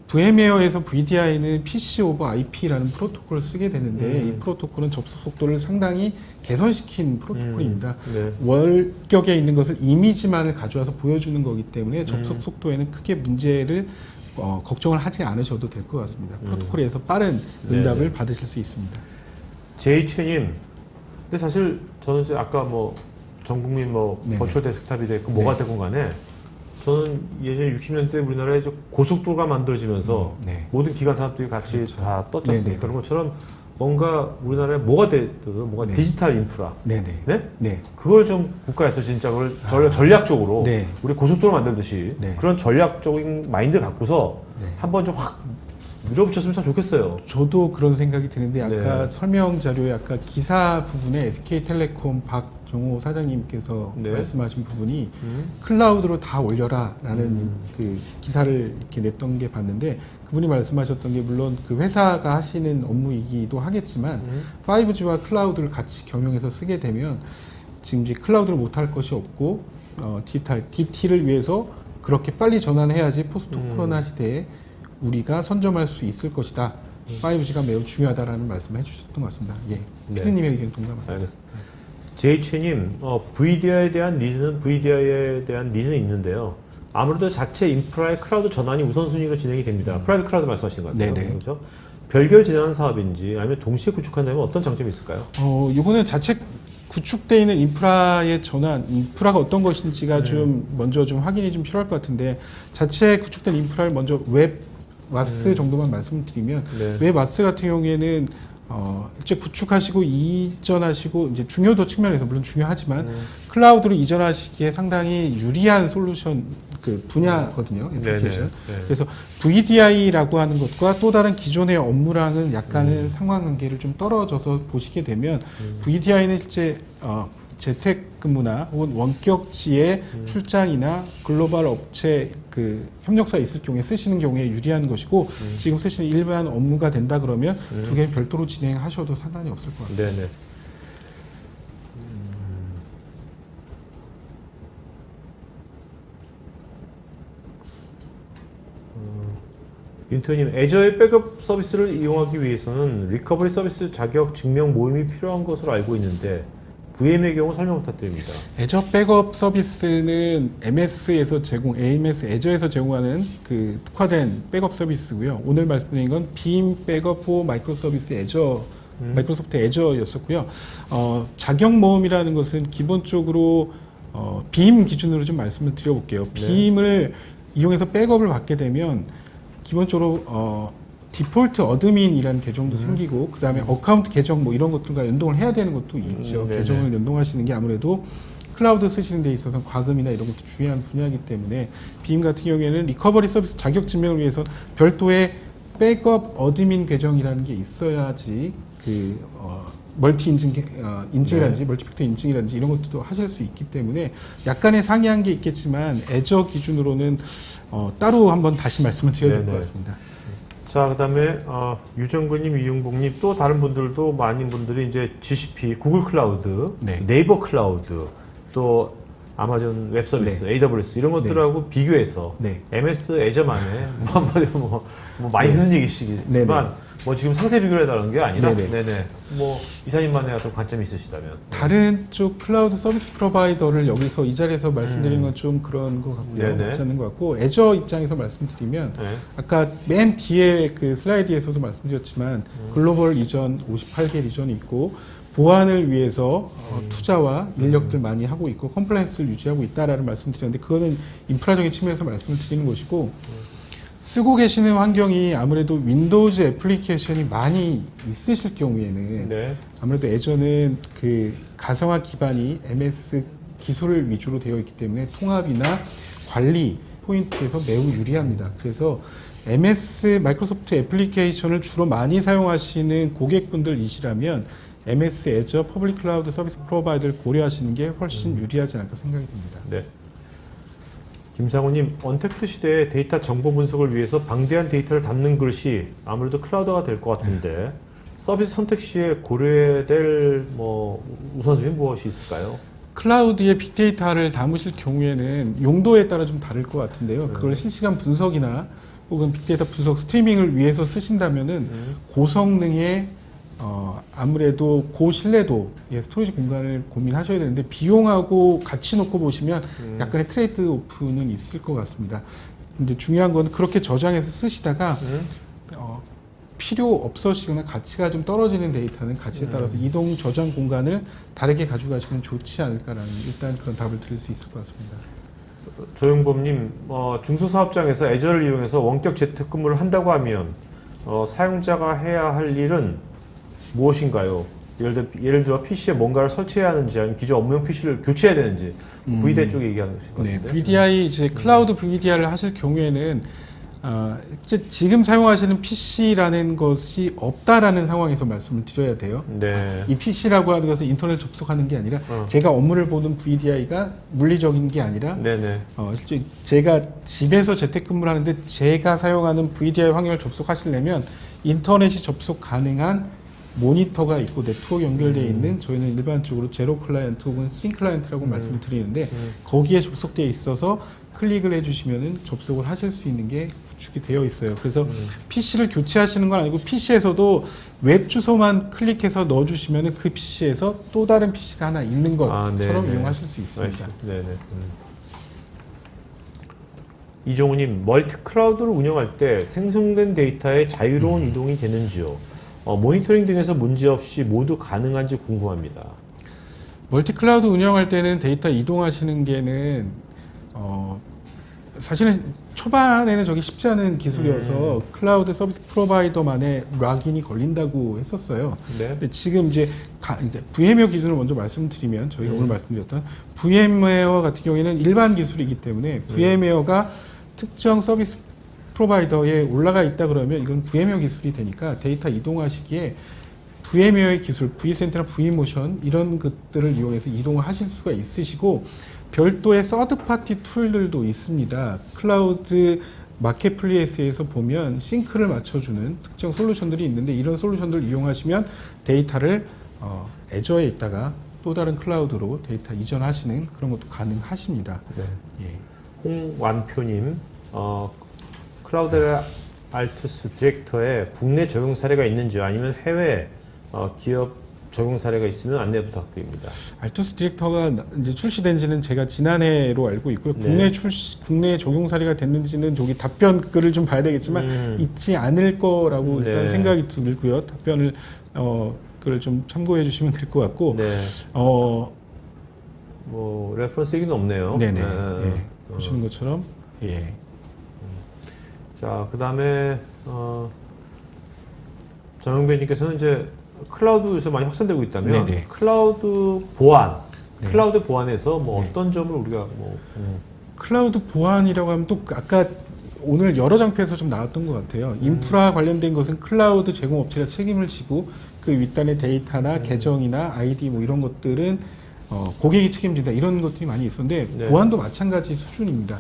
VMware에서 VDI는 PC 오버 IP라는 프로토콜을 쓰게 되는데 이 프로토콜은 접속 속도를 상당히 개선시킨 프로토콜입니다. 네. 원격에 있는 것을 이미지만을 가져와서 보여주는 거기 때문에 접속 속도에는 크게 문제를 걱정을 하지 않으셔도 될 것 같습니다. 프로토콜에서 빠른 응답을 받으실 수 있습니다. 제이치님, 근데 사실 저는 이제 아까 뭐 전국민 뭐 네네. 버추얼 데스크탑이 됐고 뭐가 됐건 간에 저는 예전에 60년대 우리나라에 고속도로가 만들어지면서 네. 모든 기관 산업들이 같이 그렇죠. 다 떴지 않습니까? 네네. 그런 것처럼 뭔가 우리나라에 뭐가 됐든 뭔가 네. 디지털 인프라, 네네. 네? 네. 그걸 좀 국가에서 진짜 그걸 전략적으로 네. 우리 고속도로 만들듯이 네. 그런 전략적인 마인드를 갖고서 네. 한번 좀 확 밀어붙였으면 참 좋겠어요. 저도 그런 생각이 드는데 아까 네. 설명 자료에 아까 기사 부분에 SK텔레콤 박정호 사장님께서 네. 말씀하신 부분이 클라우드로 다 올려라라는 그 기사를 이렇게 냈던 게 봤는데 그분이 말씀하셨던 게 물론 그 회사가 하시는 업무이기도 하겠지만 5G와 클라우드를 같이 경영해서 쓰게 되면 지금 이제 클라우드를 못할 것이 없고 DT를 위해서 그렇게 빨리 전환해야지 포스트 코로나 시대에 우리가 선점할 수 있을 것이다. 5G가 매우 중요하다라는 말씀을 해주셨던 것 같습니다. 예, 네. 피디님의 의견 동감합니다. 알겠습니다. 제이치님, VDI에 대한 니즈는 있는데요. 아무래도 자체 인프라의 클라우드 전환이 우선순위로 진행이 됩니다. 프라이빗 클라우드 말씀하신 것 같아요. 네네. 그렇죠? 별개로 진행하는 사업인지 아니면 동시에 구축한다면 어떤 장점이 있을까요? 이거는 자체 구축되어 있는 인프라의 전환, 인프라가 어떤 것인지가 좀 먼저 좀 확인이 좀 필요할 것 같은데, 자체 구축된 인프라를 먼저 웹 와스 정도만 말씀드리면, 네. 웹 와스 같은 경우에는 이제 구축하시고 이전하시고, 이제 중요도 측면에서 물론 중요하지만 클라우드로 이전하시기에 상당히 유리한 솔루션 그 분야거든요, 애플리케이션. 네네. 네. 그래서 VDI라고 하는 것과 또 다른 기존의 업무랑은 약간은 상관관계를 좀 떨어져서 보시게 되면, VDI는 실제 재택근무나 혹은 원격지의 출장이나 글로벌 업체 그 협력사 있을 경우에 쓰시는 경우에 유리한 것이고, 지금 쓰시는 일반 업무가 된다 그러면 두 개는 별도로 진행하셔도 상관이 없을 것 같아요. 네네. 윤태님, 애저의 백업 서비스를 이용하기 위해서는 리커버리 서비스 자격 증명 모임이 필요한 것으로 알고 있는데 VM의 경우 설명 부탁드립니다. 애저 백업 서비스는 AMS에서 애저에서 제공하는 그 특화된 백업 서비스고요. 오늘 말씀드린 건 빔 백업 포 마이크로 서비스 애저, 마이크로소프트 애저였었고요. 자격 모음이라는 것은 기본적으로 빔 기준으로 좀 말씀을 드려볼게요. 빔을 이용해서 백업을 받게 되면 기본적으로 디폴트 어드민이라는 계정도 생기고, 그 다음에 어카운트 계정 뭐 이런 것들과 연동을 해야 되는 것도 있죠. 계정을 연동하시는 게 아무래도 클라우드 쓰시는 데 있어서 과금이나 이런 것도 중요한 분야이기 때문에, 빔 같은 경우에는 리커버리 서비스 자격 증명을 위해서 별도의 백업 어드민 계정이라는 게 있어야지 그 멀티 인증이라든지 멀티팩터 인증이라든지 이런 것도 하실 수 있기 때문에 약간의 상이한 게 있겠지만, 애저 기준으로는 따로 한번 다시 말씀을 드려야 될 것 같습니다. 자, 그다음에 유정근님, 이용복님, 또 다른 분들도 많은 분들이 이제 GCP, 구글 클라우드, 네이버 클라우드, 또 아마존 웹 서비스, AWS 이런 것들하고 비교해서 MS 애저만의 뭐 많이 듣는 얘기시지만 뭐 지금 상세 비교를 해달라는 게 아니라 뭐 이사님만의 어떤 관점이 있으시다면 다른 쪽 클라우드 서비스 프로바이더를 여기서 이 자리에서 말씀드리는 건 좀 그런 것 같고요. 그렇지 않는 것 같고, 애저 입장에서 말씀드리면 아까 맨 뒤에 그 슬라이드에서도 말씀드렸지만 글로벌 이전 58개 리전이 있고, 보안을 위해서 투자와 인력들 많이 하고 있고 컴플라이언스를 유지하고 있다라는 말씀드렸는데, 그거는 인프라적인 측면에서 말씀을 드리는 것이고, 쓰고 계시는 환경이 아무래도 윈도우즈 애플리케이션이 많이 있으실 경우에는 아무래도 애저는 그 가상화 기반이 MS 기술을 위주로 되어 있기 때문에 통합이나 관리 포인트에서 매우 유리합니다. 그래서 MS 마이크로소프트 애플리케이션을 주로 많이 사용하시는 고객분들이시라면 MS 애저 퍼블릭 클라우드 서비스 프로바이더를 고려하시는 게 훨씬 유리하지 않을까 생각이 듭니다. 네. 김상우님, 언택트 시대의 데이터 정보 분석을 위해서 방대한 데이터를 담는 것이 아무래도 클라우드가 될 것 같은데 서비스 선택 시에 고려해야 될 뭐 우선순위 무엇이 있을까요? 클라우드에 빅데이터를 담으실 경우에는 용도에 따라 좀 다를 것 같은데요. 그걸 실시간 분석이나 혹은 빅데이터 분석 스트리밍을 위해서 쓰신다면은 고성능의 아무래도 고신뢰도의 스토리지 공간을 고민하셔야 되는데, 비용하고 같이 놓고 보시면 약간의 트레이드 오프는 있을 것 같습니다. 근데 중요한 건 그렇게 저장해서 쓰시다가 필요 없어지거나 가치가 좀 떨어지는 데이터는 가치에 따라서 이동 저장 공간을 다르게 가져가시면 좋지 않을까라는 일단 그런 답을 드릴 수 있을 것 같습니다. 조영범님, 중소사업장에서 애저를 이용해서 원격 재택근무를 한다고 하면 사용자가 해야 할 일은 무엇인가요? 예를 들어 PC에 뭔가를 설치해야 하는지, 아니면 기존 업무용 PC를 교체해야 되는지, VDI 쪽에 얘기하는 것인 것 같은데. VDI 이제 클라우드 VDI를 하실 경우에는 지금 사용하시는 PC라는 것이 없다라는 상황에서 말씀을 드려야 돼요. 이 PC라고 하는 것은 인터넷 접속하는 게 아니라 제가 업무를 보는 VDI가 물리적인 게 아니라 실제 제가 집에서 재택근무를 하는데 제가 사용하는 VDI 환경을 접속하시려면 인터넷이 접속 가능한 모니터가 있고 네트워크 연결되어 있는, 저희는 일반적으로 제로 클라이언트 혹은 싱 클라이언트라고 말씀을 드리는데, 거기에 접속되어 있어서 클릭을 해주시면 접속을 하실 수 있는 게 구축이 되어 있어요. 그래서 PC를 교체하시는 건 아니고 PC에서도 웹 주소만 클릭해서 넣어주시면 그 PC에서 또 다른 PC가 하나 있는 것처럼 이용하실 수 있습니다. 이종우님, 멀티 클라우드를 운영할 때 생성된 데이터의 자유로운 이동이 되는지요? 모니터링 등에서 문제없이 모두 가능한지 궁금합니다. 멀티 클라우드 운영할 때는 데이터 이동하시는 게는 사실은 초반에는 저게 쉽지 않은 기술이어서 클라우드 서비스 프로바이더만의 락인이 걸린다고 했었어요. 네. 근데 지금 이제 VM웨어 기술을 먼저 말씀드리면 저희가 오늘 말씀드렸던 VM웨어 같은 경우에는 일반 기술이기 때문에 VM웨어가 특정 서비스 프로바이더에 올라가 있다 그러면 이건 VM웨어 기술이 되니까 데이터 이동하시기에 VM웨어의 기술, vCenter나 vMotion 이런 것들을 이용해서 이동을 하실 수가 있으시고 별도의 서드파티 툴들도 있습니다. 클라우드 마켓플레이스에서 보면 싱크를 맞춰주는 특정 솔루션들이 있는데 이런 솔루션들을 이용하시면 데이터를 애저에 있다가 또 다른 클라우드로 데이터 이전하시는 그런 것도 가능하십니다. 네. 예. 홍완표님, 클라우드 알투스 디렉터에 국내 적용 사례가 있는지 아니면 해외 기업 적용 사례가 있으면 안내 부탁드립니다. 알투스 디렉터가 이제 출시된 지는 제가 지난해로 알고 있고요. 네. 국내 적용 사례가 됐는지는 저기 답변 글을 좀 봐야 되겠지만 있지 않을 거라고 네. 일단 생각이 들고요. 답변을 글을 좀 참고해 주시면 될 것 같고. 네. 뭐 레퍼런스 얘기는 없네요. 네네. 네. 예. 보시는 것처럼 예. 자, 그다음에 정영배님께서는 이제 클라우드에서 많이 확산되고 있다면 네네. 클라우드 보안, 네. 클라우드 보안에서 뭐 네. 어떤 점을 우리가 클라우드 보안이라고 하면 또 아까 오늘 여러 장표에서 좀 나왔던 것 같아요. 인프라 관련된 것은 클라우드 제공업체가 책임을 지고 그 윗단의 데이터나 계정이나 아이디 뭐 이런 것들은 고객이 책임진다 이런 것들이 많이 있었는데 네. 보안도 마찬가지 수준입니다.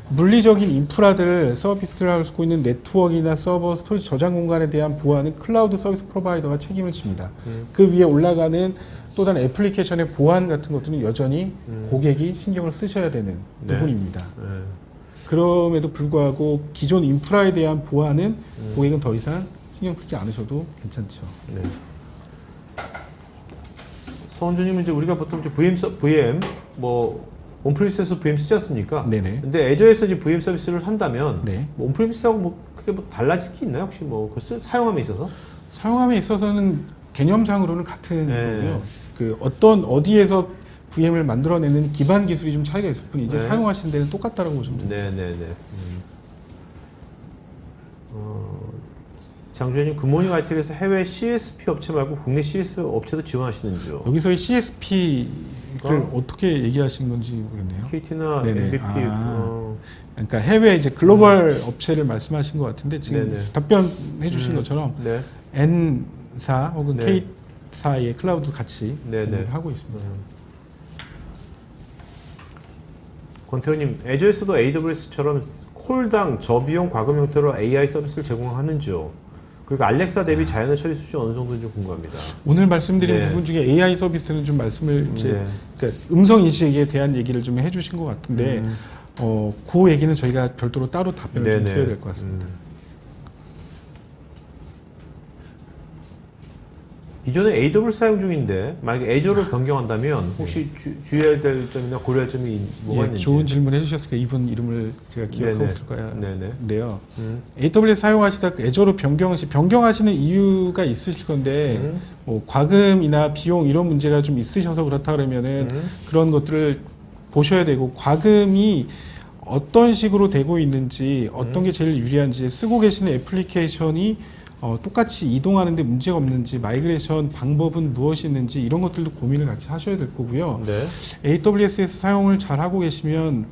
물리적인 인프라들 서비스를 하고 있는 네트워크나 서버, 스토리지 저장 공간에 대한 보안은 클라우드 서비스 프로바이더가 책임을 집니다. 그 위에 올라가는 또 다른 애플리케이션의 보안 같은 것들은 여전히 고객이 신경을 쓰셔야 되는 네. 부분입니다. 네. 그럼에도 불구하고 기존 인프라에 대한 보안은 고객은 더 이상 신경 쓰지 않으셔도 괜찮죠. 네. 서원주님은 이제 우리가 보통 이제 VM 뭐 온프리미스에서 VM 쓰지 않습니까? 네네. 근데 애저에서 이제 VM 서비스를 한다면 네. 뭐 온프리미스하고 뭐 크게 뭐 달라질 게 있나요? 혹시 뭐 그 사용함에 있어서? 사용함에 있어서는 개념상으로는 같은 네. 거고요. 그 어디에서 VM을 만들어내는 기반 기술이 좀 차이가 있을 뿐이지 네. 사용하시는 데는 똑같다라고 보시면 됩니다. 네네네. 장주현님, 굿모닝 아이텍에서 해외 CSP 업체 말고 국내 CSP 업체도 지원하시는지요? 여기서의 CSP를 그러니까? 어떻게 얘기하신 건지 모르겠네요. KT나 네네. MVP. 그러니까 해외 이제 글로벌 업체를 말씀하신 것 같은데 지금 네네. 답변해 주신 것처럼 네. N사 혹은 네. K사의 클라우드 같이 네네. 하고 있습니다. 권태호님, 애저에서도 AWS처럼 콜당 저비용 과금 형태로 AI 서비스를 제공하는지요? 그리고 알렉사 대비 자연의 처리 수준이 어느 정도인지 궁금합니다. 오늘 말씀드린 네. 부분 중에 AI 서비스는 좀 말씀을 이제 네. 그러니까 음성 인식에 대한 얘기를 좀 해주신 것 같은데 그 얘기는 저희가 별도로 따로 답변을 좀 드려야 될 것 같습니다. 기존에 AWS 사용 중인데 만약에 애저로 변경한다면 혹시 주의해야 될 점이나 고려할 점이 뭐가 예, 있는지. 좋은 질문 해주셨으니까 이분 이름을 제가 기억하고 네네. 있을 네네. 거인데요. AWS 사용하시다 애저로 변경하시는 이유가 있으실 건데 뭐 과금이나 비용 이런 문제가 좀 있으셔서 그렇다 그러면은 그런 것들을 보셔야 되고 과금이 어떤 식으로 되고 있는지 어떤 게 제일 유리한지 쓰고 계시는 애플리케이션이 똑같이 이동하는데 문제가 없는지 마이그레이션 방법은 무엇이 있는지 이런 것들도 고민을 같이 하셔야 될 거고요. 네. AWS에서 사용을 잘 하고 계시면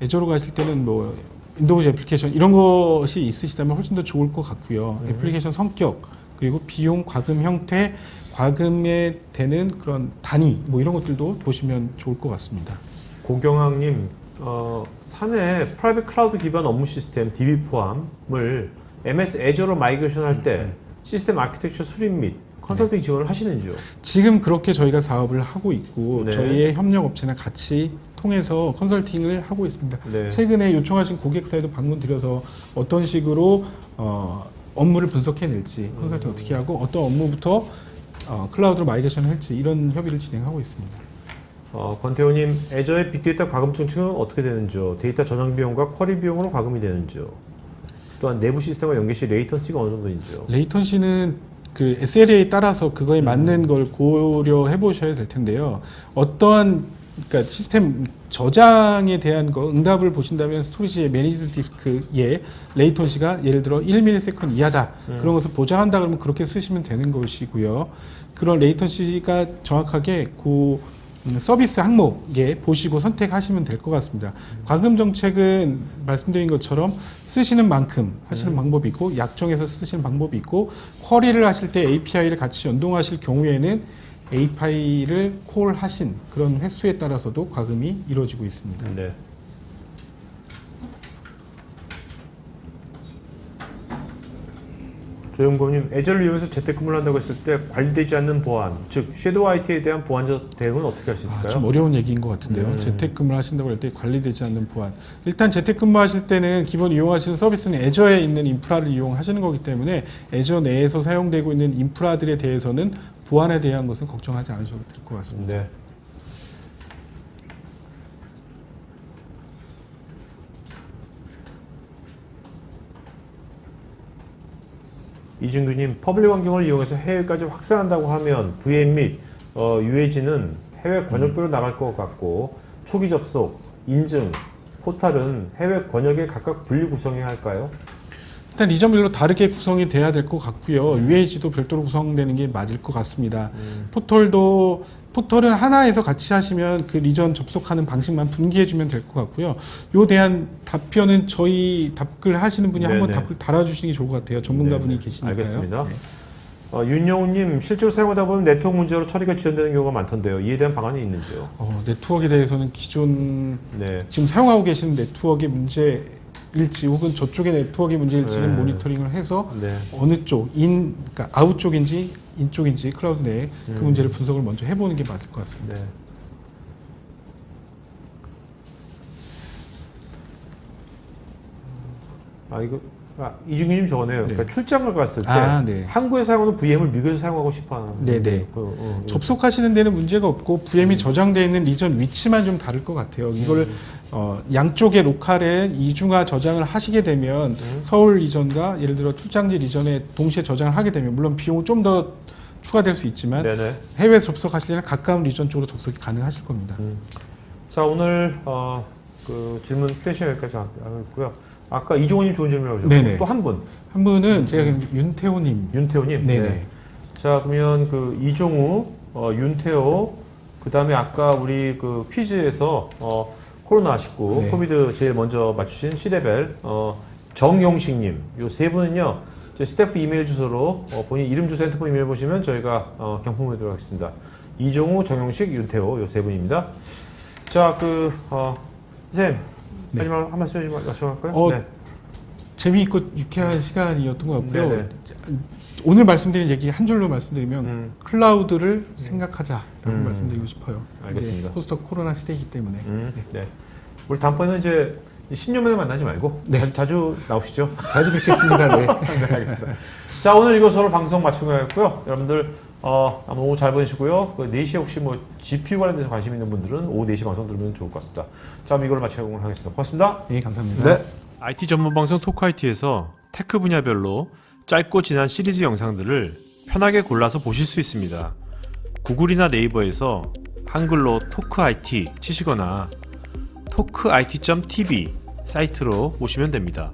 애저로 가실 때는 뭐 윈도우즈 애플리케이션 이런 것이 있으시다면 훨씬 더 좋을 것 같고요. 애플리케이션 성격 그리고 비용 과금 형태 과금에 되는 그런 단위 뭐 이런 것들도 보시면 좋을 것 같습니다. 고경학님, 사내 프라이빗 클라우드 기반 업무 시스템 DB 포함을 MS 애저로 마이그레이션 할 때 시스템 아키텍처 수립 및 컨설팅 지원을 하시는지요? 지금 그렇게 저희가 사업을 하고 있고 네. 저희의 협력 업체나 같이 통해서 컨설팅을 하고 있습니다. 네. 최근에 요청하신 고객사에도 방문 드려서 어떤 식으로 업무를 분석해낼지 컨설팅 어떻게 하고 어떤 업무부터 클라우드로 마이그레이션 할지 이런 협의를 진행하고 있습니다. 권태호님, 애저의 빅데이터 과금 증층은 어떻게 되는지요? 데이터 저장 비용과 쿼리 비용으로 과금이 되는지요? 또한 내부 시스템과 연계 시 레이턴시가 어느 정도인지요? 레이턴시는 그 SLA에 따라서 그거에 맞는 걸 고려해 보셔야 될 텐데요. 어떠한 그러니까 시스템 저장에 대한 거 응답을 보신다면 스토리지의 매니지드 디스크의 레이턴시가 예를 들어 1ms 이하다. 그런 것을 보장한다 그러면 그렇게 쓰시면 되는 것이고요. 그런 레이턴시가 정확하게 그 서비스 항목에 보시고 선택하시면 될 것 같습니다. 과금 정책은 말씀드린 것처럼 쓰시는 만큼 하시는 방법이 있고 약정해서 쓰시는 방법이 있고 쿼리를 하실 때 API를 같이 연동하실 경우에는 API를 콜하신 그런 횟수에 따라서도 과금이 이루어지고 있습니다. 네. 조영범님, 애저를 이용해서 재택근무를 한다고 했을 때 관리되지 않는 보안, 즉 섀도우 IT에 대한 보안적 대응은 어떻게 할 수 있을까요? 좀 어려운 얘기인 것 같은데요. 재택근무를 하신다고 할 때 관리되지 않는 보안. 일단 재택근무하실 때는 기본 이용하시는 서비스는 애저에 있는 인프라를 이용하시는 거기 때문에 애저 내에서 사용되고 있는 인프라들에 대해서는 보안에 대한 것은 걱정하지 않으셔도 될 것 같습니다. 네. 이준규님, 퍼블릭 환경을 이용해서 해외까지 확산한다고 하면 VM 및 UAG는 해외 권역별로 나갈 것 같고 초기 접속, 인증, 포탈은 해외 권역에 각각 분리 구성해야 할까요? 일단 리전별로 다르게 구성이 돼야 될 것 같고요. UAG도 별도로 구성되는 게 맞을 것 같습니다. 포털은 하나에서 같이 하시면 그 리전 접속하는 방식만 분기해주면 될 것 같고요. 요 대한 답변은 저희 답글 하시는 분이 한번 답글 달아주시는 게 좋을 것 같아요. 전문가분이 계시니까요. 알겠습니다. 네. 윤영우님, 실제로 사용하다 보면 네트워크 문제로 처리가 지연되는 경우가 많던데요. 이에 대한 방안이 있는지요? 네트워크에 대해서는 기존 네. 지금 사용하고 계시는 네트워크의 문제일지 혹은 저쪽의 네트워크의 문제일지는 모니터링을 해서 어느 쪽, 그러니까 아웃 쪽인지 인 쪽인지 클라우드 내에 그 문제를 분석을 먼저 해보는 게 맞을 것 같습니다. 네. 이준규님 저거네요. 그러니까 출장을 갔을 때 한국에 사용하는 VM을 미국에서 사용하고 싶어하는. 네네. 접속하시는 데는 문제가 없고 VM이 저장되어 있는 리전 위치만 좀 다를 것 같아요. 이걸 양쪽의 로컬에 이중화 저장을 하시게 되면 서울 리전과 예를 들어 출장지 리전에 동시에 저장을 하게 되면 물론 비용은 좀 더 추가될 수 있지만 해외 접속하실 때는 가까운 리전 쪽으로 접속이 가능하실 겁니다. 자, 오늘 그 질문 Q&A 여기까지 하고요. 아까 이종호님 좋은 질문을 하셨고 또 한 분. 한 분은 제가 윤태호님. 윤태호님. 네네. 자, 그러면 그 이종우, 윤태호, 그 다음에 아까 우리 그 퀴즈에서 코로나19 코비드 제일 먼저 맞추신 시대벨 정용식님, 요 세 분은요. 스태프 이메일 주소로 본인 이름, 주소, 핸드폰 이메일 보시면 저희가 경품을 드리도록 하겠습니다. 이종우, 정용식, 윤태호 요 세 분입니다. 자, 선생님 마지막 한 말씀 여쭤볼까요? 재미있고 유쾌한 시간이었던 것 같고요. 오늘 말씀드린 얘기 한 줄로 말씀드리면 클라우드를 생각하자라고 말씀드리고 싶어요. 알겠습니다. 포스트 코로나 시대이기 때문에. 우리 다음번에는 이제 10년 만에 만나지 말고 자주 나오시죠. 자주 뵙겠습니다. 네. 알겠습니다. 자, 오늘 이것으로 방송 마치고요. 여러분들 아마 오후 잘 보내시고요. 그 4시에 혹시 뭐 GPU 관련돼서 관심 있는 분들은 오후 4시 방송 들으면 좋을 것 같습니다. 자, 그럼 이걸로 마치도록 하겠습니다. 고맙습니다. 네, 감사합니다. IT 전문 방송 토크IT에서 테크 분야별로 짧고 진한 시리즈 영상들을 편하게 골라서 보실 수 있습니다. 구글이나 네이버에서 한글로 토크IT 치시거나 토크IT.tv 사이트로 오시면 됩니다.